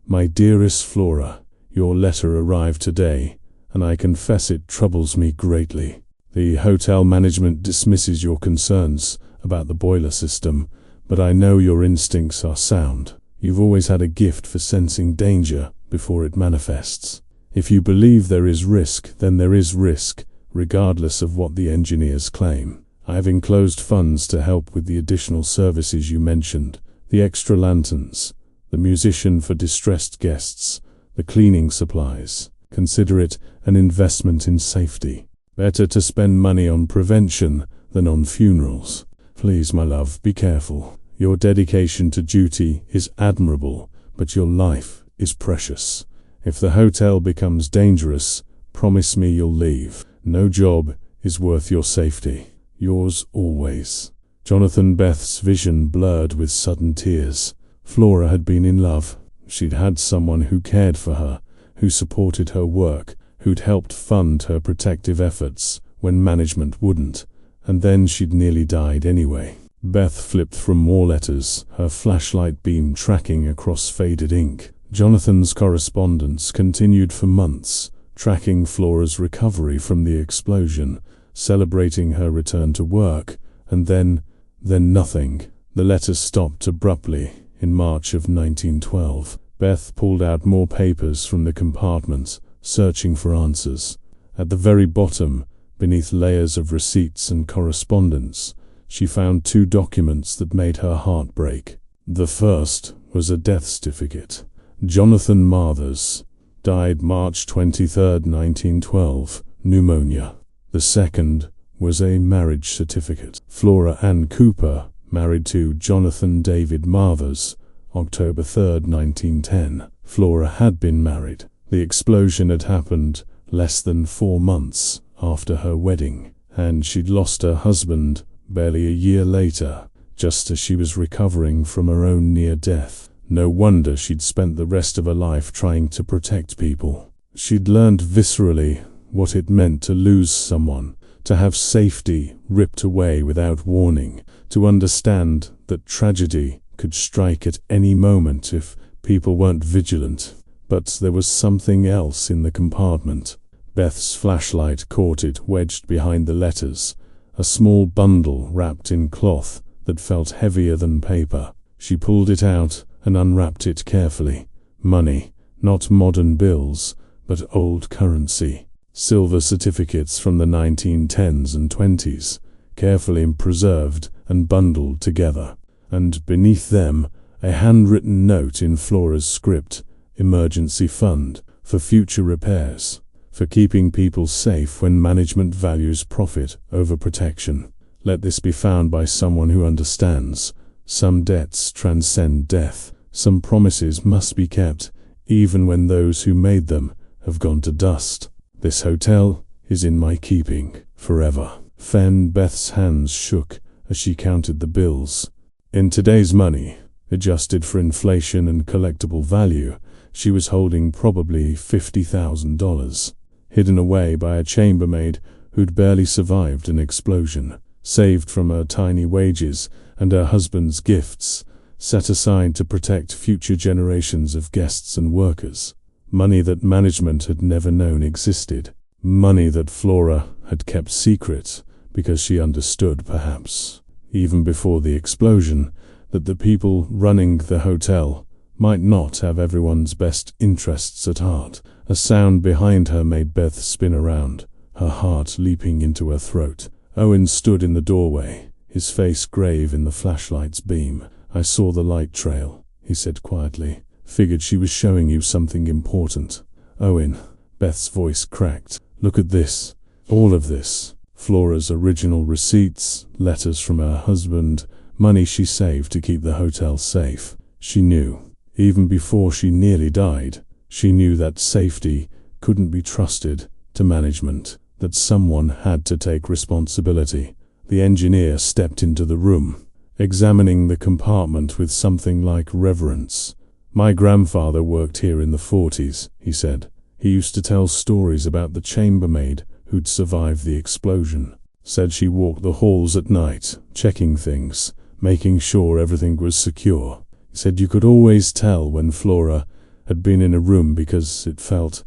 "My dearest Flora, your letter arrived today, and I confess it troubles me greatly." The hotel management dismisses your concerns about the boiler system, but I know your instincts are sound. You've always had a gift for sensing danger before it manifests. If you believe there is risk, then there is risk, regardless of what the engineers claim. I have enclosed funds to help with the additional services you mentioned, the extra lanterns, the musician for distressed guests, the cleaning supplies. Consider it an investment in safety. Better to spend money on prevention than on funerals. Please, my love, be careful. Your dedication to duty is admirable, but your life is precious. If the hotel becomes dangerous, promise me you'll leave. No job is worth your safety. Yours always. Jonathan. Beth's vision blurred with sudden tears. Flora had been in love. She'd had someone who cared for her, who supported her work, who'd helped fund her protective efforts when management wouldn't, and then she'd nearly died anyway. Beth flipped through more letters, her flashlight beam tracking across faded ink. Jonathan's correspondence continued for months, tracking Flora's recovery from the explosion, celebrating her return to work, and then nothing. The letters stopped abruptly in March of 1912. Beth pulled out more papers from the compartment, searching for answers. At the very bottom, beneath layers of receipts and correspondence, she found 2 documents that made her heart break. The first was a death certificate. Jonathan Mathers died March 23, 1912, pneumonia. The second was a marriage certificate. Flora Ann Cooper, married to Jonathan David Mathers, October 3, 1910. Flora had been married. The explosion had happened less than 4 months after her wedding, and she'd lost her husband barely a year later, just as she was recovering from her own near death. No wonder she'd spent the rest of her life trying to protect people. She'd learned viscerally what it meant to lose someone, to have safety ripped away without warning, to understand that tragedy could strike at any moment if people weren't vigilant. But there was something else in the compartment. Beth's flashlight caught it wedged behind the letters, a small bundle wrapped in cloth that felt heavier than paper. She pulled it out and unwrapped it carefully. Money, not modern bills, but old currency. Silver certificates from the 1910s and 20s, carefully preserved and bundled together. And beneath them, a handwritten note in Flora's script: emergency fund, for future repairs, for keeping people safe when management values profit over protection. Let this be found by someone who understands. Some debts transcend death. Some promises must be kept, even when those who made them have gone to dust. This hotel is in my keeping, forever. Beth's hands shook as she counted the bills. In today's money, adjusted for inflation and collectible value, she was holding probably $50,000, hidden away by a chambermaid who'd barely survived an explosion, saved from her tiny wages and her husband's gifts, set aside to protect future generations of guests and workers. Money that management had never known existed. Money that Flora had kept secret because she understood, perhaps, even before the explosion, that the people running the hotel might not have everyone's best interests at heart. A sound behind her made Beth spin around, her heart leaping into her throat. Owen stood in the doorway, his face grave in the flashlight's beam. "I saw the light trail," he said quietly. "Figured she was showing you something important." "Owen," Beth's voice cracked. "Look at this. All of this. Flora's original receipts, letters from her husband, money she saved to keep the hotel safe." She knew, even before she nearly died, she knew that safety couldn't be trusted to management, that someone had to take responsibility. The engineer stepped into the room, examining the compartment with something like reverence. "My grandfather worked here in the 40s, he said. "He used to tell stories about the chambermaid who'd survived the explosion. Said she walked the halls at night, checking things, making sure everything was secure. He said you could always tell when Flora had been in a room because it felt ...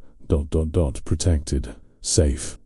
protected, safe."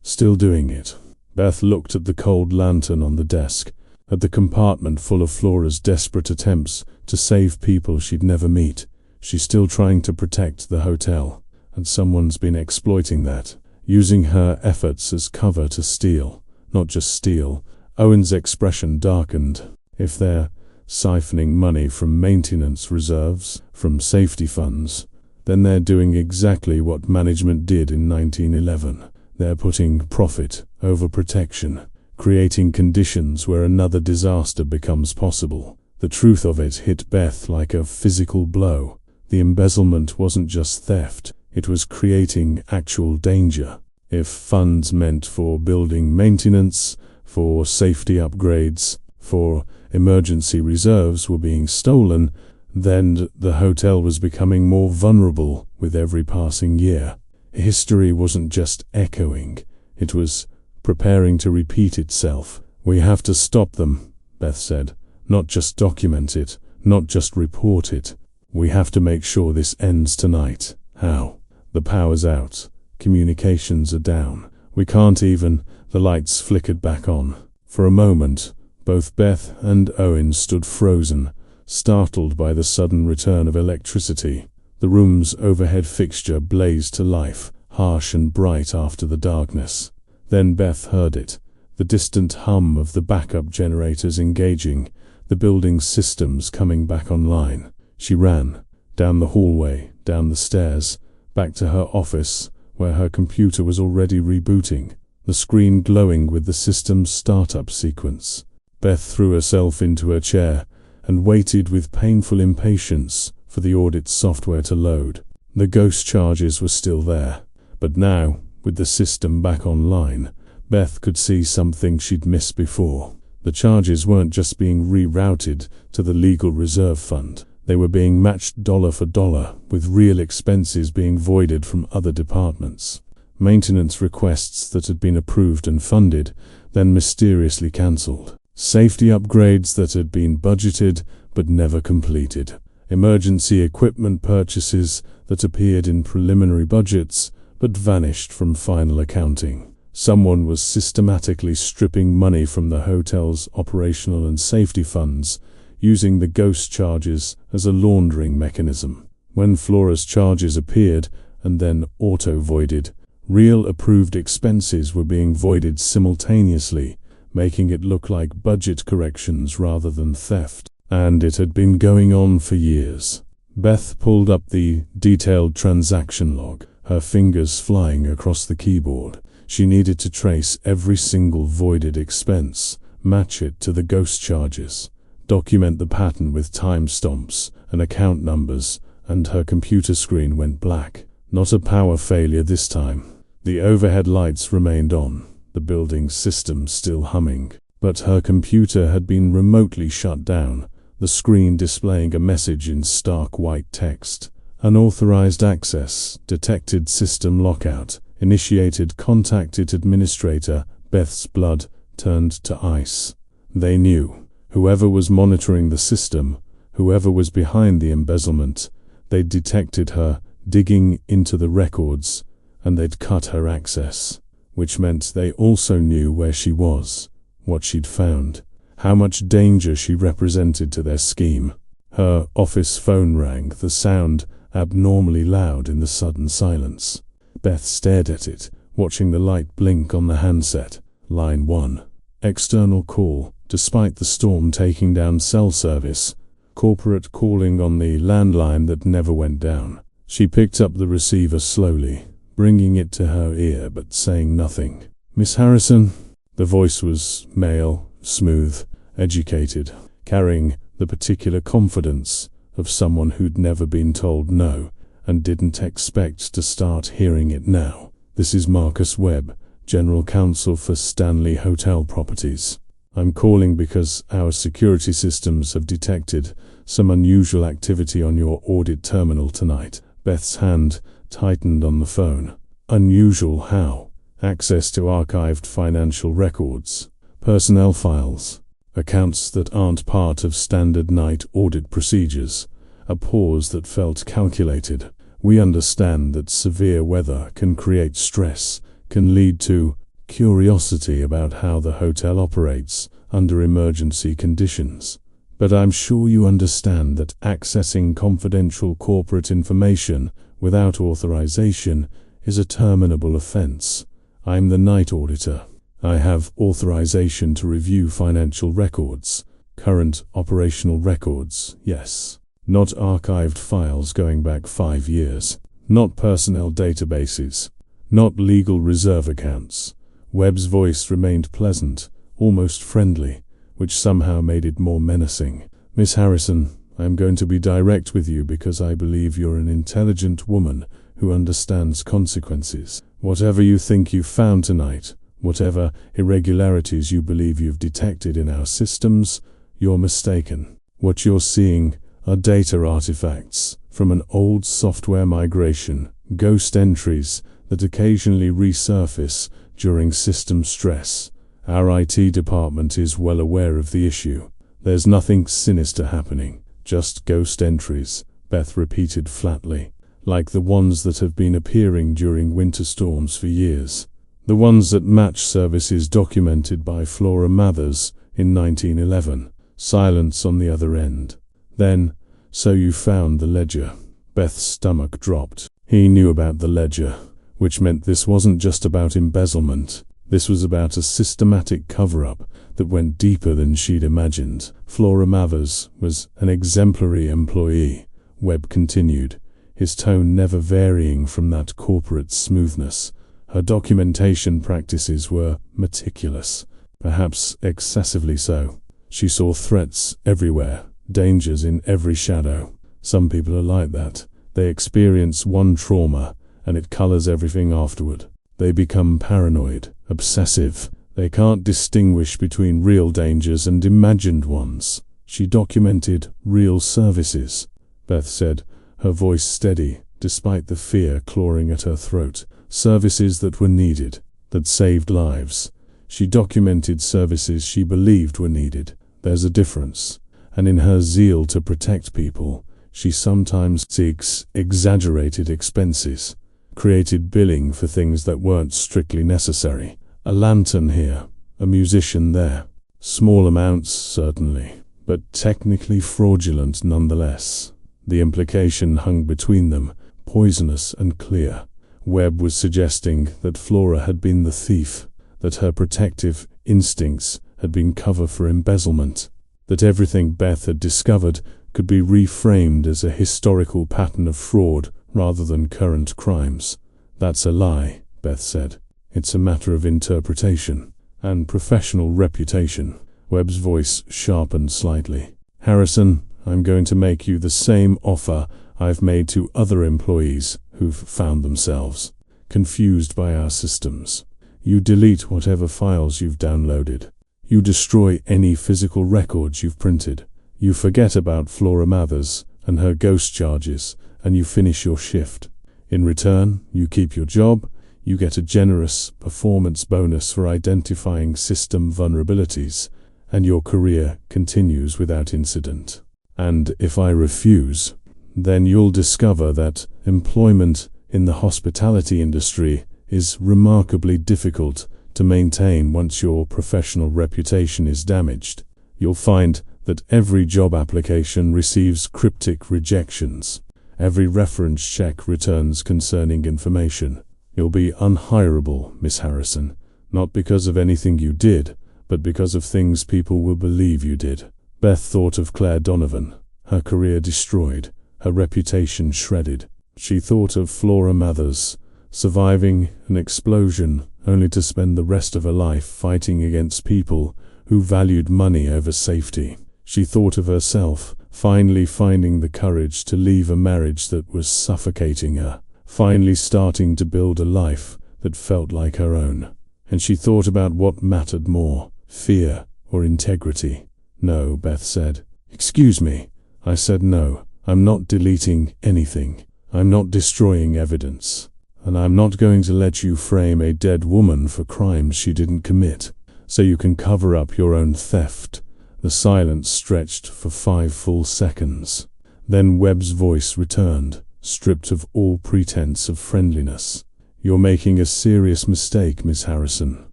Still doing it. Beth looked at the cold lantern on the desk, at the compartment full of Flora's desperate attempts to save people she'd never meet. She's still trying to protect the hotel, and someone's been exploiting that, using her efforts as cover to steal. Not just steal. Owen's expression darkened. If they're siphoning money from maintenance reserves, from safety funds, then they're doing exactly what management did in 1911. They're putting profit over protection, creating conditions where another disaster becomes possible. The truth of it hit Beth like a physical blow. The embezzlement wasn't just theft, it was creating actual danger. If funds meant for building maintenance, for safety upgrades, for emergency reserves were being stolen, then the hotel was becoming more vulnerable with every passing year. History wasn't just echoing, it was preparing to repeat itself. We have to stop them, Beth said. Not just document it, not just report it. We have to make sure this ends tonight. How? The power's out. Communications are down. We can't even. The lights flickered back on. For a moment, both Beth and Owen stood frozen, startled by the sudden return of electricity. The room's overhead fixture blazed to life, harsh and bright after the darkness. Then Beth heard it, the distant hum of the backup generators engaging, the building's systems coming back online. She ran, down the hallway, down the stairs, back to her office, where her computer was already rebooting, the screen glowing with the system's startup sequence. Beth threw herself into her chair and waited with painful impatience for the audit software to load. The ghost charges were still there, but now, with the system back online, Beth could see something she'd missed before. The charges weren't just being rerouted to the legal reserve fund. They were being matched dollar for dollar, with real expenses being voided from other departments. Maintenance requests that had been approved and funded, then mysteriously cancelled. Safety upgrades that had been budgeted but never completed. Emergency equipment purchases that appeared in preliminary budgets but vanished from final accounting. Someone was systematically stripping money from the hotel's operational and safety funds, using the ghost charges as a laundering mechanism. When Flora's charges appeared and then auto-voided, real approved expenses were being voided simultaneously, making it look like budget corrections rather than theft. And it had been going on for years. Beth pulled up the detailed transaction log, her fingers flying across the keyboard. She needed to trace every single voided expense, match it to the ghost charges, document the pattern with timestamps and account numbers, and her computer screen went black. Not a power failure this time. The overhead lights remained on, the building's system still humming. But her computer had been remotely shut down, the screen displaying a message in stark white text. Unauthorized access, detected system lockout, initiated contacted administrator. Beth's blood turned to ice. They knew. Whoever was monitoring the system, whoever was behind the embezzlement, they'd detected her digging into the records, and they'd cut her access. Which meant they also knew where she was, what she'd found, how much danger she represented to their scheme. Her office phone rang, the sound abnormally loud in the sudden silence. Beth stared at it, watching the light blink on the handset. Line 1. External call. Despite the storm taking down cell service, corporate calling on the landline that never went down. She picked up the receiver slowly, bringing it to her ear but saying nothing. Miss Harrison? The voice was male, smooth, educated, carrying the particular confidence of someone who'd never been told no and didn't expect to start hearing it now. This is Marcus Webb, General Counsel for Stanley Hotel Properties. I'm calling because our security systems have detected some unusual activity on your audit terminal tonight. Beth's hand tightened on the phone. Unusual how? Access to archived financial records, personnel files, accounts that aren't part of standard night audit procedures. A pause that felt calculated. We understand that severe weather can create stress, can lead to curiosity about how the hotel operates under emergency conditions. But I'm sure you understand that accessing confidential corporate information without authorization is a terminable offense. I'm the night auditor. I have authorization to review financial records, current operational records, yes. Not archived files going back 5 years. Not personnel databases. Not legal reserve accounts. Webb's voice remained pleasant, almost friendly, which somehow made it more menacing. Miss Harrison, I'm going to be direct with you because I believe you're an intelligent woman who understands consequences. Whatever you think you've found tonight, whatever irregularities you believe you've detected in our systems, you're mistaken. What you're seeing are data artifacts from an old software migration, ghost entries that occasionally resurface during system stress. Our IT department is well aware of the issue. There's nothing sinister happening, just ghost entries, Beth repeated flatly, like the ones that have been appearing during winter storms for years. The ones that match services documented by Flora Mathers in 1911. Silence on the other end. Then, so you found the ledger. Beth's stomach dropped. He knew about the ledger, which meant this wasn't just about embezzlement. This was about a systematic cover-up that went deeper than she'd imagined. Flora Mathers was an exemplary employee, Webb continued, his tone never varying from that corporate smoothness. Her documentation practices were meticulous, perhaps excessively so. She saw threats everywhere, dangers in every shadow. Some people are like that. They experience one trauma, and it colors everything afterward. They become paranoid, obsessive. They can't distinguish between real dangers and imagined ones. She documented real services, Beth said, her voice steady, despite the fear clawing at her throat. Services that were needed, that saved lives. She documented services she believed were needed. There's a difference. And in her zeal to protect people, she sometimes seeks exaggerated expenses, created billing for things that weren't strictly necessary. A lantern here, a musician there. Small amounts, certainly, but technically fraudulent nonetheless. The implication hung between them, poisonous and clear. Webb was suggesting that Flora had been the thief, that her protective instincts had been cover for embezzlement, that everything Beth had discovered could be reframed as a historical pattern of fraud rather than current crimes. That's a lie, Beth said. It's a matter of interpretation and professional reputation. Webb's voice sharpened slightly. Harrison, I'm going to make you the same offer I've made to other employees who've found themselves confused by our systems. You delete whatever files you've downloaded. You destroy any physical records you've printed. You forget about Flora Mathers and her ghost charges, and you finish your shift. In return, you keep your job. You get a generous performance bonus for identifying system vulnerabilities, and your career continues without incident. And if I refuse, then you'll discover that employment in the hospitality industry is remarkably difficult to maintain once your professional reputation is damaged. You'll find that every job application receives cryptic rejections. Every reference check returns concerning information. You'll be unhireable, Miss Harrison, not because of anything you did, but because of things people will believe you did. Beth thought of Claire Donovan, her career destroyed, her reputation shredded. She thought of Flora Mathers, surviving an explosion only to spend the rest of her life fighting against people who valued money over safety. She thought of herself, finally finding the courage to leave a marriage that was suffocating her, finally starting to build a life that felt like her own. And she thought about what mattered more, fear or integrity. No, Beth said. Excuse me. I said no. I'm not deleting anything. I'm not destroying evidence. And I'm not going to let you frame a dead woman for crimes she didn't commit, so you can cover up your own theft. The silence stretched for 5 full seconds. Then Webb's voice returned, stripped of all pretense of friendliness. You're making a serious mistake, Miss Harrison.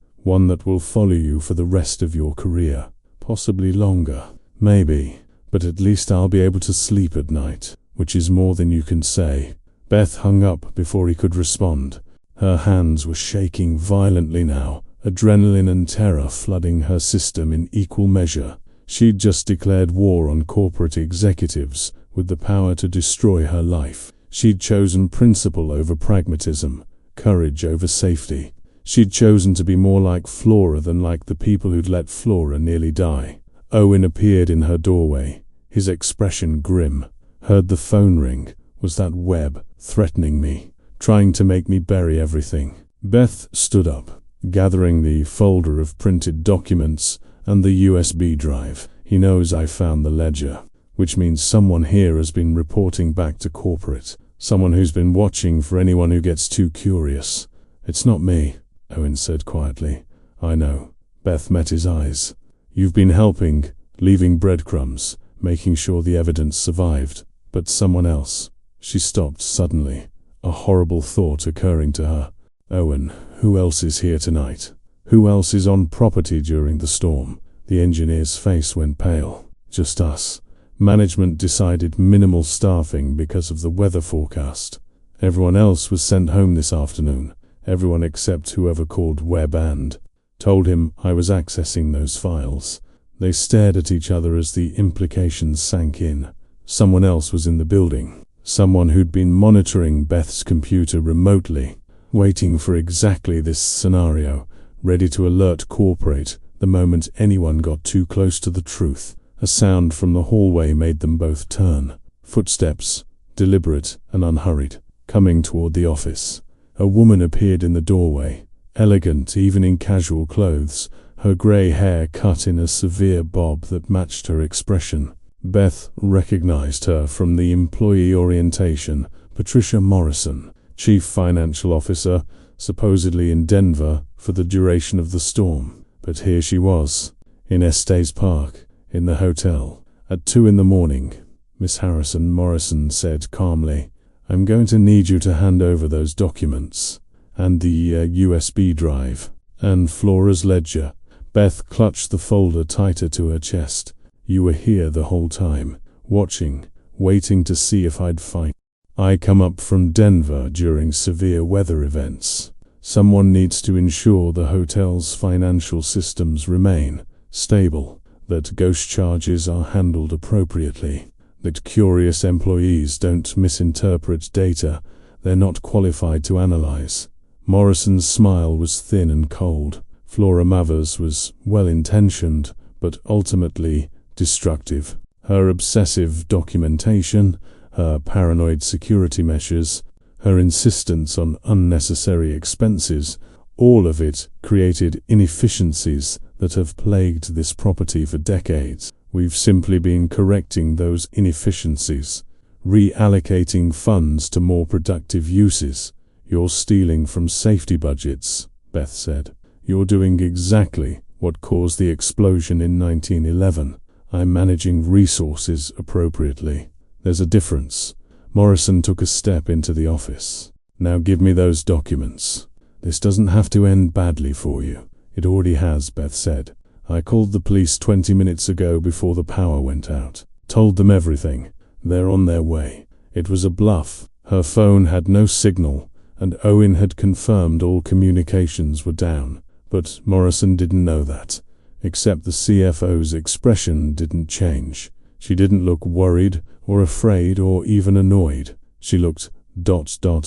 One that will follow you for the rest of your career. Possibly longer. Maybe. But at least I'll be able to sleep at night, which is more than you can say. Beth hung up before he could respond. Her hands were shaking violently now, adrenaline and terror flooding her system in equal measure. She'd just declared war on corporate executives with the power to destroy her life. She'd chosen principle over pragmatism, courage over safety. She'd chosen to be more like Flora than like the people who'd let Flora nearly die. Owen appeared in her doorway, his expression grim. Heard the phone ring. Was that Webb threatening me, trying to make me bury everything? Beth stood up, gathering the folder of printed documents and the USB drive. He knows I found the ledger, which means someone here has been reporting back to corporate. Someone who's been watching for anyone who gets too curious. It's not me, Owen said quietly. I know. Beth met his eyes. You've been helping, leaving breadcrumbs, making sure the evidence survived. But someone else. She stopped suddenly, a horrible thought occurring to her. Owen, who else is here tonight? Who else is on property during the storm? The engineer's face went pale. Just us. Management decided minimal staffing because of the weather forecast. Everyone else was sent home this afternoon. Everyone except whoever called Webb and told him I was accessing those files. They stared at each other as the implications sank in. Someone else was in the building. Someone who'd been monitoring Beth's computer remotely, waiting for exactly this scenario, ready to alert corporate the moment anyone got too close to the truth. A sound from the hallway made them both turn. Footsteps, deliberate and unhurried, coming toward the office. A woman appeared in the doorway, elegant even in casual clothes, her grey hair cut in a severe bob that matched her expression. Beth recognized her from the employee orientation. Patricia Morrison, Chief Financial Officer, supposedly in Denver for the duration of the storm. But here she was, in Estes Park, in the hotel, at 2 a.m. Miss Harrison, Morrison said calmly, I'm going to need you to hand over those documents, and the USB drive, and Flora's ledger. Beth clutched the folder tighter to her chest. You were here the whole time, watching, waiting to see if I'd find. I come up from Denver during severe weather events. Someone needs to ensure the hotel's financial systems remain stable, that ghost charges are handled appropriately, that curious employees don't misinterpret data they're not qualified to analyze. Morrison's smile was thin and cold. Flora Mavers was well-intentioned, but ultimately destructive. Her obsessive documentation, her paranoid security measures, her insistence on unnecessary expenses, all of it created inefficiencies that have plagued this property for decades. We've simply been correcting those inefficiencies, reallocating funds to more productive uses. You're stealing from safety budgets, Beth said. You're doing exactly what caused the explosion in 1911. I'm managing resources appropriately. There's a difference. Morrison took a step into the office. Now give me those documents. This doesn't have to end badly for you. It already has, Beth said. I called the police 20 minutes ago before the power went out. Told them everything. They're on their way. It was a bluff. Her phone had no signal, and Owen had confirmed all communications were down. But Morrison didn't know that. Except the CFO's expression didn't change. She didn't look worried or afraid or even annoyed. She looked ...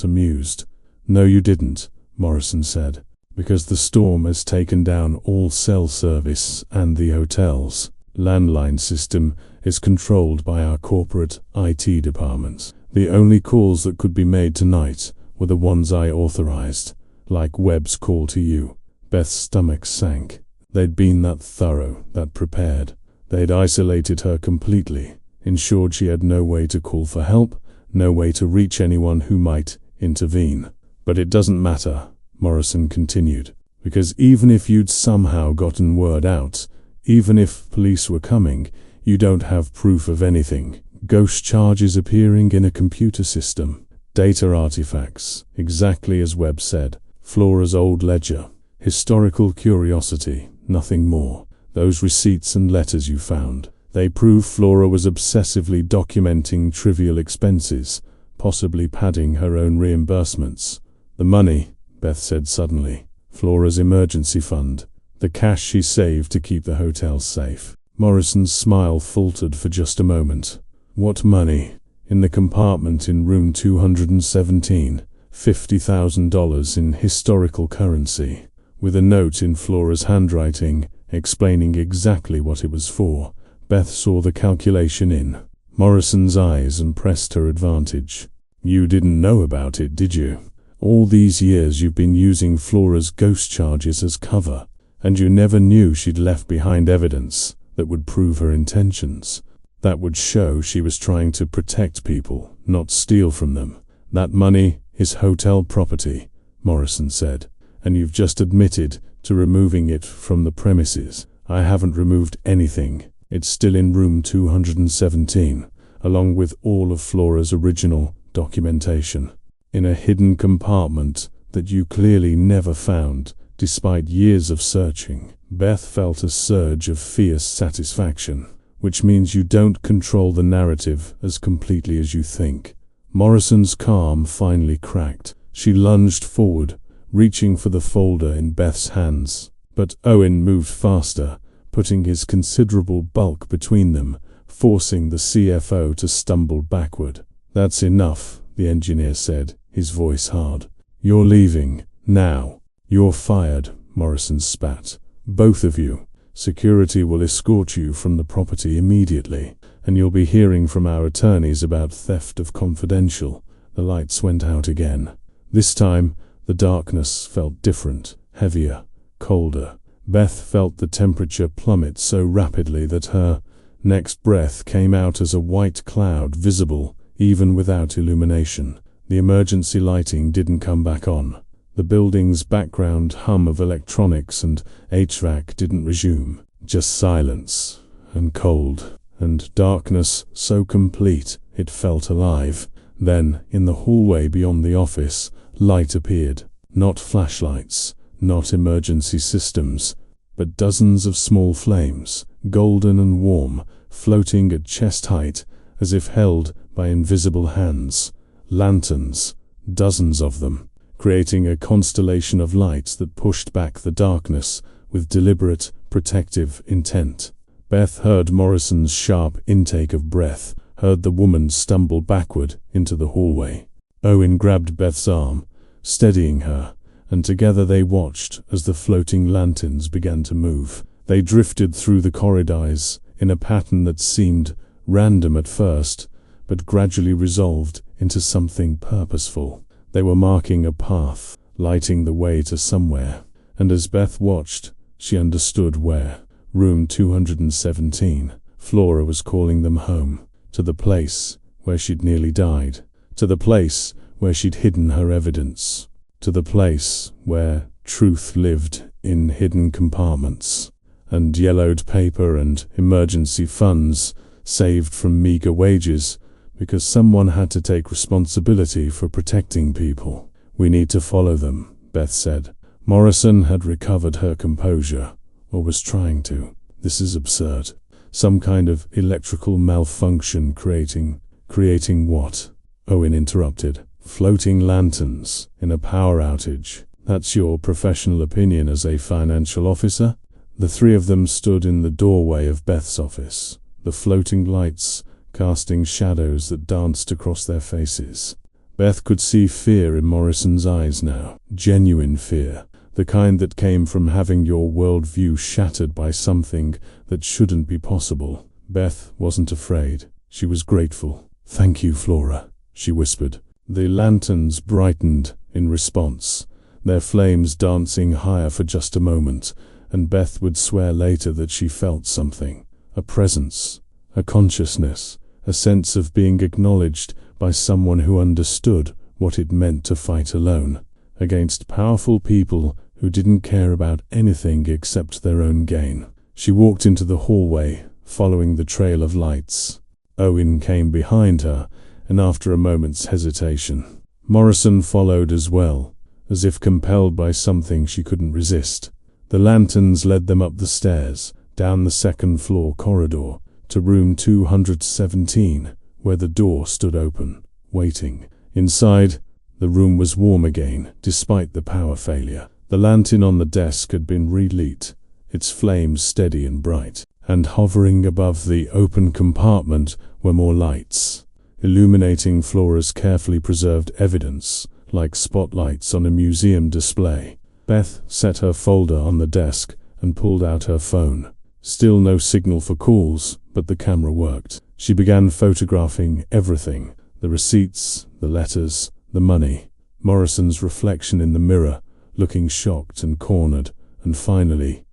amused. No, you didn't, Morrison said, because the storm has taken down all cell service and the hotel's landline system is controlled by our corporate IT department. The only calls that could be made tonight were the ones I authorized, like Webb's call to you. Beth's stomach sank. They'd been that thorough, that prepared. They'd isolated her completely, ensured she had no way to call for help, no way to reach anyone who might intervene. But it doesn't matter, Morrison continued, because even if you'd somehow gotten word out, even if police were coming, you don't have proof of anything. Ghost charges appearing in a computer system. Data artifacts, exactly as Webb said. Flora's old ledger. Historical curiosity, nothing more. Those receipts and letters you found, they prove Flora was obsessively documenting trivial expenses, possibly padding her own reimbursements. The money, Beth said suddenly. Flora's emergency fund. The cash she saved to keep the hotel safe. Morrison's smile faltered for just a moment. What money? In the compartment in room 217. $50,000 in historical currency. With a note in Flora's handwriting, explaining exactly what it was for. Beth saw the calculation in Morrison's eyes and pressed her advantage. You didn't know about it, did you? All these years you've been using Flora's ghost charges as cover, and you never knew she'd left behind evidence that would prove her intentions. That would show she was trying to protect people, not steal from them. That money is hotel property, Morrison said, and you've just admitted to removing it from the premises. I haven't removed anything. It's still in room 217, along with all of Flora's original documentation, in a hidden compartment that you clearly never found, despite years of searching. Beth felt a surge of fierce satisfaction, which means you don't control the narrative as completely as you think. Morrison's calm finally cracked. She lunged forward, reaching for the folder in Beth's hands. But Owen moved faster, putting his considerable bulk between them, forcing the CFO to stumble backward. That's enough, the engineer said, his voice hard. You're leaving, now. You're fired, Morrison spat. Both of you. Security will escort you from the property immediately, and you'll be hearing from our attorneys about theft of confidential. The lights went out again. This time, the darkness felt different, heavier, colder. Beth felt the temperature plummet so rapidly that her next breath came out as a white cloud visible even without illumination. The emergency lighting didn't come back on. The building's background hum of electronics and HVAC didn't resume. Just silence, and cold, and darkness so complete it felt alive. Then, in the hallway beyond the office, light appeared. Not flashlights, not emergency systems, but dozens of small flames, golden and warm, floating at chest height, as if held by invisible hands. Lanterns, dozens of them, creating a constellation of lights that pushed back the darkness with deliberate, protective intent. Beth heard Morrison's sharp intake of breath, heard the woman stumble backward into the hallway. Owen grabbed Beth's arm, steadying her, and together they watched as the floating lanterns began to move. They drifted through the corridors in a pattern that seemed random at first, but gradually resolved into something purposeful. They were marking a path, lighting the way to somewhere, and as Beth watched, she understood where. Room 217. Flora was calling them home, to the place where she'd nearly died, to the place where she'd hidden her evidence, to the place where truth lived in hidden compartments, and yellowed paper and emergency funds saved from meager wages because someone had to take responsibility for protecting people. We need to follow them, Beth said. Morrison had recovered her composure, or was trying to. This is absurd. Some kind of electrical malfunction creating what? Owen interrupted. Floating lanterns in a power outage. That's your professional opinion as a financial officer? The three of them stood in the doorway of Beth's office, the floating lights casting shadows that danced across their faces. Beth could see fear in Morrison's eyes now. Genuine fear. The kind that came from having your worldview shattered by something that shouldn't be possible. Beth wasn't afraid. She was grateful. Thank you, Flora, she whispered. The lanterns brightened in response, their flames dancing higher for just a moment, and Beth would swear later that she felt something. A presence, a consciousness, a sense of being acknowledged by someone who understood what it meant to fight alone, against powerful people who didn't care about anything except their own gain. She walked into the hallway, following the trail of lights. Owen came behind her, and after a moment's hesitation, Morrison followed as well, as if compelled by something she couldn't resist. The lanterns led them up the stairs, down the second-floor corridor, to room 217, where the door stood open, waiting. Inside, the room was warm again, despite the power failure. The lantern on the desk had been relit, its flames steady and bright, and hovering above the open compartment were more lights, illuminating Flora's carefully preserved evidence, like spotlights on a museum display. Beth set her folder on the desk and pulled out her phone. Still no signal for calls, but the camera worked. She began photographing everything: the receipts, the letters, the money, Morrison's reflection in the mirror, looking shocked and cornered, and finally,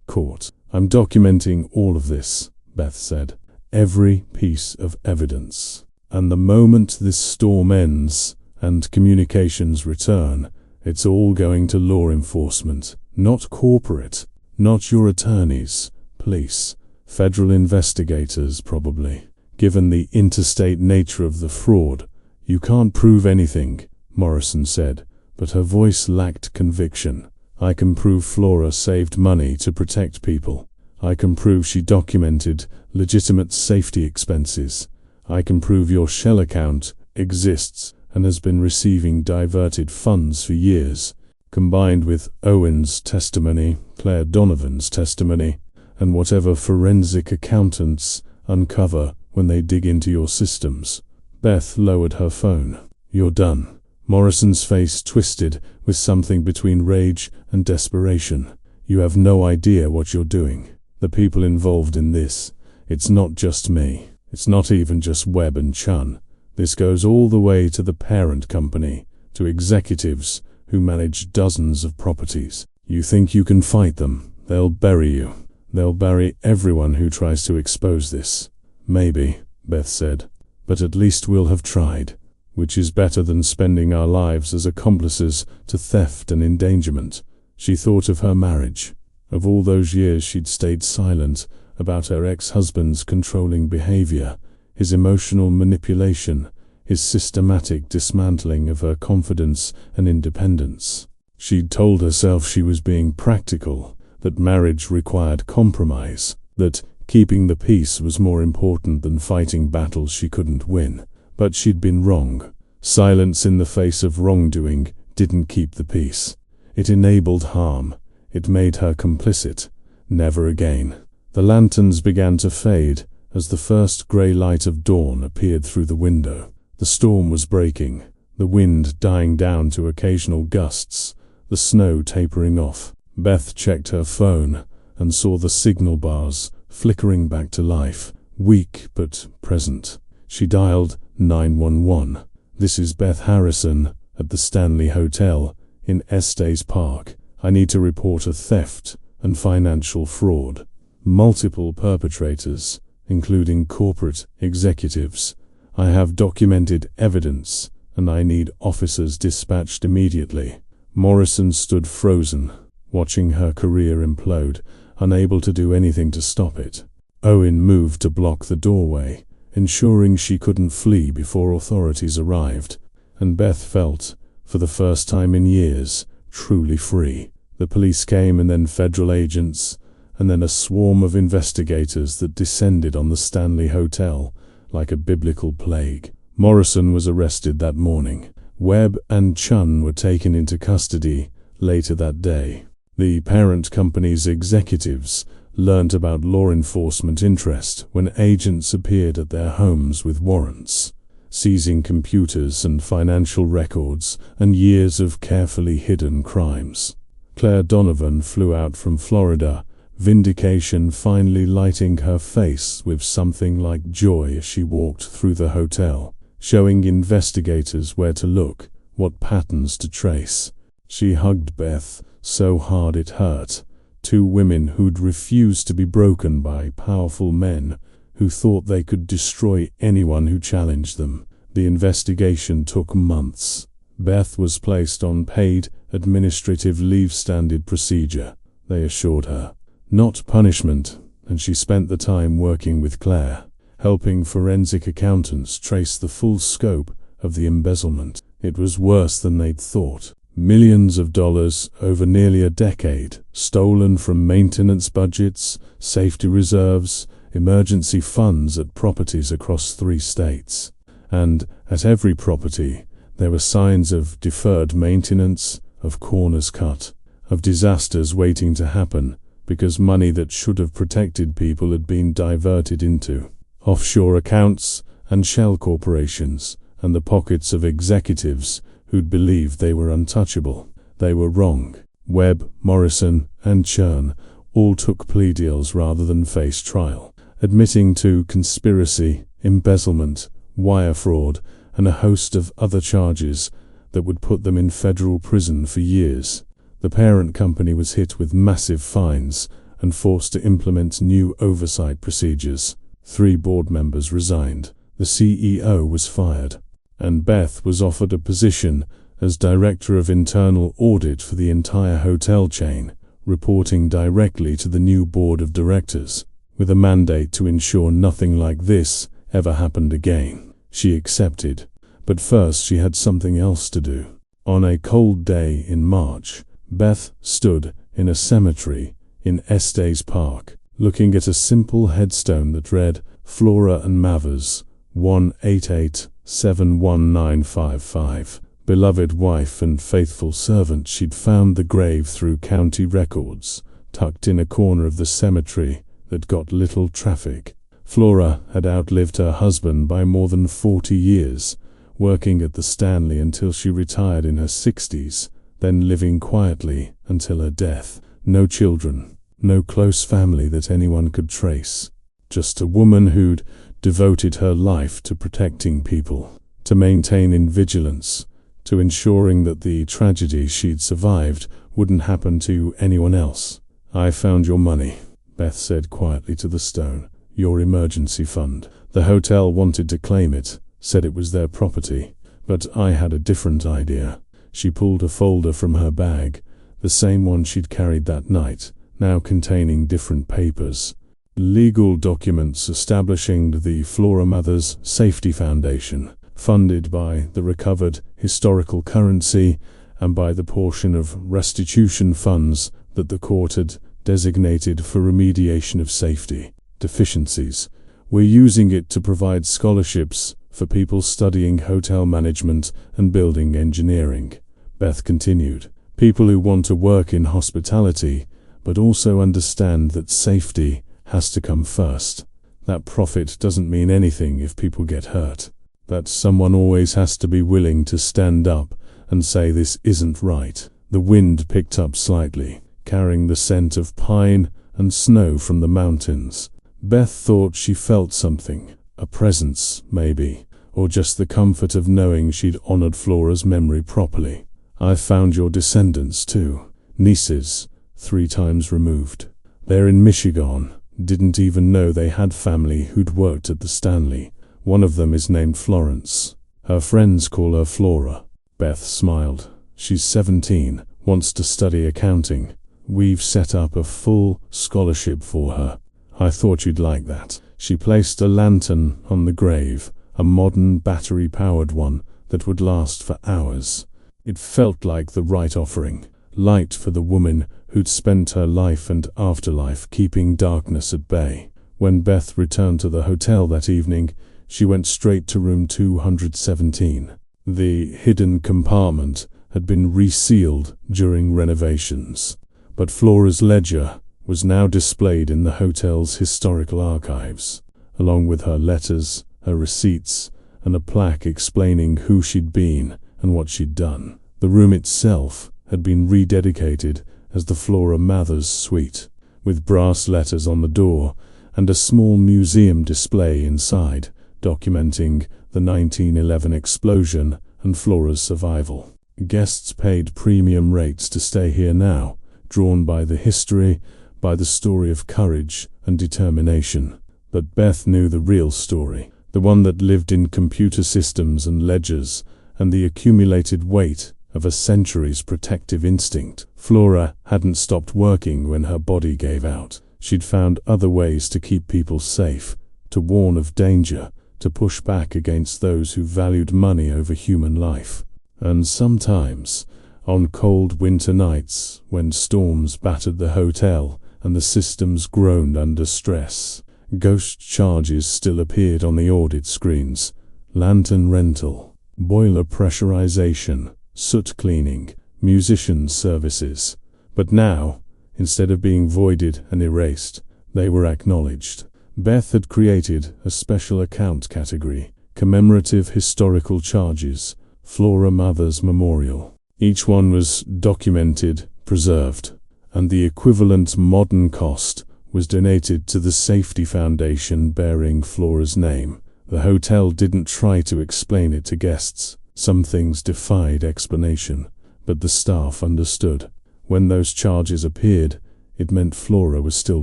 caught. "I'm documenting all of this," Beth said. "Every piece of evidence. And the moment this storm ends and communications return, it's all going to law enforcement, not corporate, not your attorneys, police, federal investigators probably. Given the interstate nature of the fraud, you can't prove anything," Morrison said, but her voice lacked conviction. "I can prove Flora saved money to protect people. I can prove she documented legitimate safety expenses. I can prove your shell account exists and has been receiving diverted funds for years, combined with Owen's testimony, Claire Donovan's testimony, and whatever forensic accountants uncover when they dig into your systems." Beth lowered her phone. "You're done." Morrison's face twisted with something between rage and desperation. "You have no idea what you're doing. The people involved in this, it's not just me. It's not even just Webb and Chun. This goes all the way to the parent company, to executives who manage dozens of properties. You think you can fight them? They'll bury you. They'll bury everyone who tries to expose this." "Maybe," Beth said, "but at least we'll have tried, which is better than spending our lives as accomplices to theft and endangerment." She thought of her marriage, of all those years she'd stayed silent about her ex-husband's controlling behavior, his emotional manipulation, his systematic dismantling of her confidence and independence. She'd told herself she was being practical, that marriage required compromise, that keeping the peace was more important than fighting battles she couldn't win. But she'd been wrong. Silence in the face of wrongdoing didn't keep the peace. It enabled harm. It made her complicit. Never again. The lanterns began to fade as the first grey light of dawn appeared through the window. The storm was breaking, the wind dying down to occasional gusts, the snow tapering off. Beth checked her phone and saw the signal bars flickering back to life, weak but present. She dialed 911. "This is Beth Harrison at the Stanley Hotel in Estes Park. I need to report a theft and financial fraud. Multiple perpetrators, including corporate executives. I have documented evidence, and I need officers dispatched immediately." Morrison stood frozen, watching her career implode, unable to do anything to stop it. Owen moved to block the doorway, ensuring she couldn't flee before authorities arrived, and Beth felt, for the first time in years, truly free. The police came, and then federal agents, and then a swarm of investigators that descended on the Stanley Hotel like a biblical plague. Morrison was arrested that morning. Webb and Chun were taken into custody later that day. The parent company's executives learned about law enforcement interest when agents appeared at their homes with warrants, seizing computers and financial records and years of carefully hidden crimes. Claire Donovan flew out from Florida, vindication finally lighting her face with something like joy as she walked through the hotel, showing investigators where to look, what patterns to trace. She hugged Beth so hard it hurt. Two women who'd refused to be broken by powerful men who thought they could destroy anyone who challenged them. The investigation took months. Beth was placed on paid administrative leave, standard procedure, they assured her. Not punishment, and she spent the time working with Claire, helping forensic accountants trace the full scope of the embezzlement. It was worse than they'd thought. Millions of dollars over nearly a decade, stolen from maintenance budgets, safety reserves, emergency funds at properties across 3 states. And at every property, there were signs of deferred maintenance, of corners cut, of disasters waiting to happen, because money that should have protected people had been diverted into offshore accounts and shell corporations, and the pockets of executives who'd believed they were untouchable. They were wrong. Webb, Morrison, and Churn all took plea deals rather than face trial, admitting to conspiracy, embezzlement, wire fraud, and a host of other charges that would put them in federal prison for years. The parent company was hit with massive fines and forced to implement new oversight procedures. 3 board members resigned. The CEO was fired, and Beth was offered a position as Director of Internal Audit for the entire hotel chain, reporting directly to the new board of directors, with a mandate to ensure nothing like this ever happened again. She accepted, but first she had something else to do. On a cold day in March, Beth stood in a cemetery in Estes Park, looking at a simple headstone that read, Flora and Mavers, 188-71955. Beloved wife and faithful servant. She'd found the grave through county records, tucked in a corner of the cemetery that got little traffic. Flora had outlived her husband by more than 40 years, working at the Stanley until she retired in her 60s, then living quietly until her death. No children, no close family that anyone could trace. Just a woman who'd devoted her life to protecting people, to maintaining vigilance, to ensuring that the tragedy she'd survived wouldn't happen to anyone else. I found your money, Beth said quietly to the stone. Your emergency fund. The hotel wanted to claim it, said it was their property, but I had a different idea. She pulled a folder from her bag, the same one she'd carried that night, now containing different papers. Legal documents establishing the Flora Mothers Safety Foundation, funded by the recovered historical currency and by the portion of restitution funds that the court had designated for remediation of safety deficiencies. We're using it to provide scholarships for people studying hotel management and building engineering, Beth continued. People who want to work in hospitality, but also understand that safety has to come first. That profit doesn't mean anything if people get hurt. That someone always has to be willing to stand up and say this isn't right. The wind picked up slightly, carrying the scent of pine and snow from the mountains. Beth thought she felt something, a presence, maybe, or just the comfort of knowing she'd honored Flora's memory properly. I found your descendants too, nieces, 3 times removed. They're in Michigan. Didn't even know they had family who'd worked at the Stanley. One of them is named Florence. Her friends call her Flora. Beth smiled. She's 17, wants to study accounting. We've set up a full scholarship for her. I thought you'd like that. She placed a lantern on the grave, a modern battery-powered one that would last for hours. It felt like the right offering. Light for the woman who'd spent her life and afterlife keeping darkness at bay. When Beth returned to the hotel that evening, she went straight to room 217. The hidden compartment had been resealed during renovations, but Flora's ledger was now displayed in the hotel's historical archives, along with her letters, her receipts, and a plaque explaining who she'd been and what she'd done. The room itself had been rededicated as the Flora Mathers Suite, with brass letters on the door and a small museum display inside, documenting the 1911 explosion and Flora's survival. Guests paid premium rates to stay here now, drawn by the history, by the story of courage and determination. But Beth knew the real story, the one that lived in computer systems and ledgers, and the accumulated weight of a century's protective instinct. Flora hadn't stopped working when her body gave out. She'd found other ways to keep people safe, to warn of danger, to push back against those who valued money over human life. And sometimes, On cold winter nights, when storms battered the hotel and the systems groaned under stress, ghost charges still appeared on the audit screens: lantern rental, boiler pressurization, soot cleaning, musician services. But now, instead of being voided and erased, they were acknowledged. Beth had created a special account category: commemorative historical charges, Flora Mother's Memorial. Each one was documented, preserved, and the equivalent modern cost was donated to the safety foundation bearing Flora's name. The hotel didn't try to explain it to guests. Some things defied explanation, but the staff understood. When those charges appeared, it meant Flora was still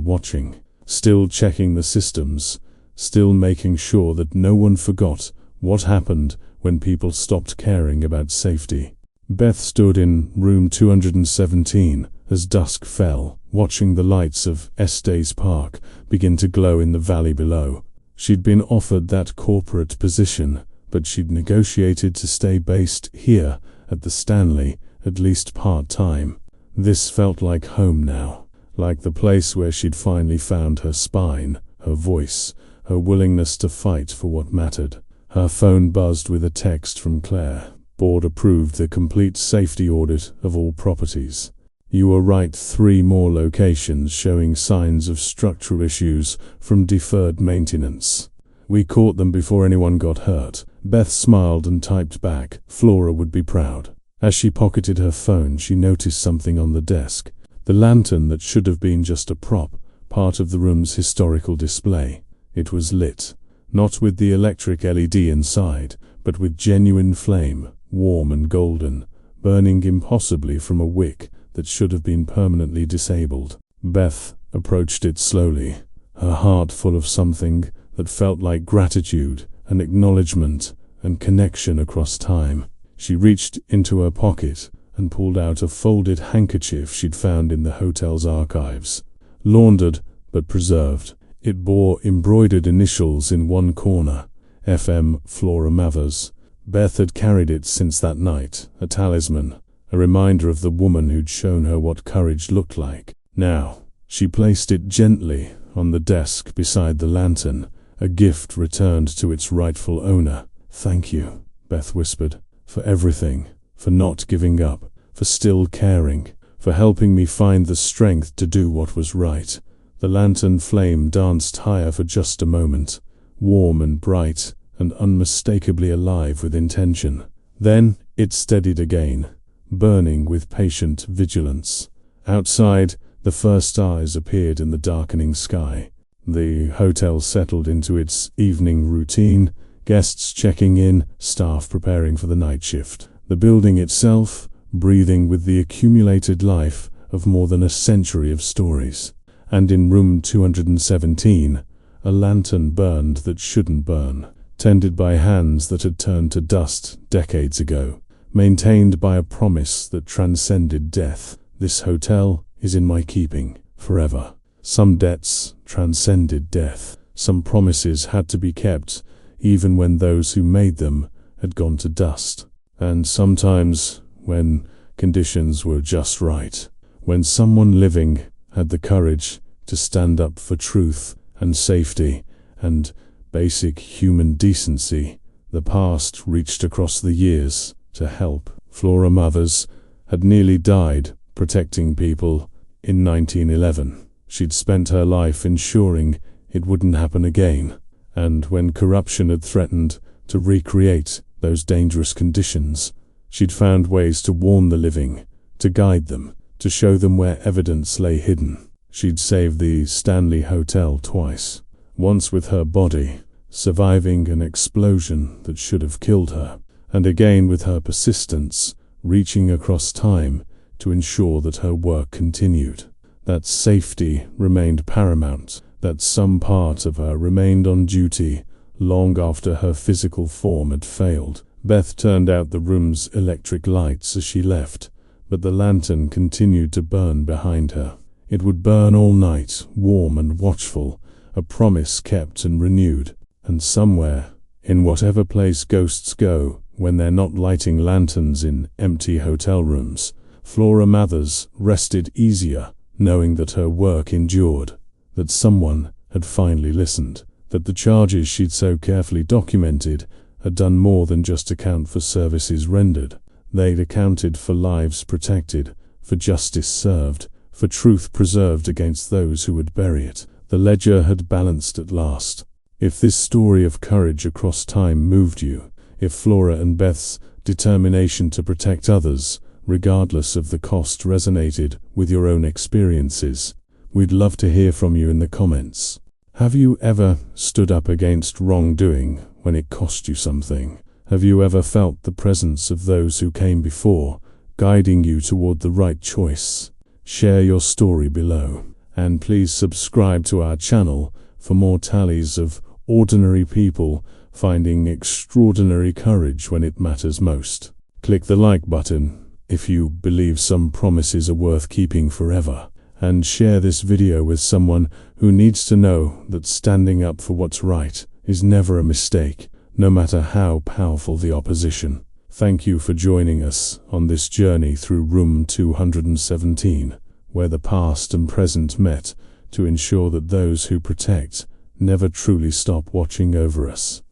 watching, still checking the systems, still making sure that no one forgot what happened when people stopped caring about safety. Beth stood in room 217 as dusk fell, watching the lights of Estes Park begin to glow in the valley below. She'd been offered that corporate position, but she'd negotiated to stay based here at the Stanley, at least part-time. This felt like home now, like the place where she'd finally found her spine, her voice, her willingness to fight for what mattered. Her phone buzzed with a text from Claire. Board approved the complete safety audit of all properties. You were right, 3 more locations showing signs of structural issues from deferred maintenance. We caught them before anyone got hurt. Beth smiled and typed back, Flora would be proud. As she pocketed her phone, she noticed something on the desk. The lantern that should have been just a prop, part of the room's historical display. It was lit, not with the electric LED inside, but with genuine flame, warm and golden, burning impossibly from a wick that should have been permanently disabled. Beth approached it slowly, her heart full of something that felt like gratitude and acknowledgement and connection across time. She reached into her pocket and pulled out a folded handkerchief she'd found in the hotel's archives. Laundered but preserved, it bore embroidered initials in one corner, FM Flora Mathers. Beth had carried it since that night, a talisman, a reminder of the woman who'd shown her what courage looked like. Now, she placed it gently on the desk beside the lantern, a gift returned to its rightful owner. Thank you, Beth whispered, for everything, for not giving up, for still caring, for helping me find the strength to do what was right. The lantern flame danced higher for just a moment, warm and bright, and unmistakably alive with intention. Then it steadied again, burning with patient vigilance. Outside, the first stars appeared in the darkening sky. The hotel settled into its evening routine, guests checking in, staff preparing for the night shift. The building itself, breathing with the accumulated life of more than a century of stories. And in room 217, a lantern burned that shouldn't burn, tended by hands that had turned to dust decades ago, maintained by a promise that transcended death. This hotel is in my keeping, forever. Some debts transcended death. Some promises had to be kept, even when those who made them had gone to dust. And sometimes, when conditions were just right, when someone living had the courage to stand up for truth and safety and basic human decency, the past reached across the years to help. Flora Mathers had nearly died protecting people in 1911. She'd spent her life ensuring it wouldn't happen again, and when corruption had threatened to recreate those dangerous conditions, she'd found ways to warn the living, to guide them, to show them where evidence lay hidden. She'd saved the Stanley Hotel twice, once with her body, surviving an explosion that should have killed her, and again with her persistence, reaching across time to ensure that her work continued, that safety remained paramount, that some part of her remained on duty long after her physical form had failed. Beth turned out the room's electric lights as she left, but the lantern continued to burn behind her. It would burn all night, warm and watchful, a promise kept and renewed. And somewhere, in whatever place ghosts go when they're not lighting lanterns in empty hotel rooms. Flora Mathers rested easier, knowing that her work endured, that someone had finally listened, that the charges she'd so carefully documented had done more than just account for services rendered. They'd accounted for lives protected, for justice served, for truth preserved against those who would bury it. The ledger had balanced at last. If this story of courage across time moved you, if Flora and Beth's determination to protect others, regardless of the cost, resonated with your own experiences, we'd love to hear from you in the comments. Have you ever stood up against wrongdoing when it cost you something? Have you ever felt the presence of those who came before, guiding you toward the right choice? Share your story below, and please subscribe to our channel for more tallies of ordinary people finding extraordinary courage when it matters most. Click the like button if you believe some promises are worth keeping forever, and share this video with someone who needs to know that standing up for what's right is never a mistake, no matter how powerful the opposition. Thank you for joining us on this journey through room 217, where the past and present met to ensure that those who protect never truly stop watching over us.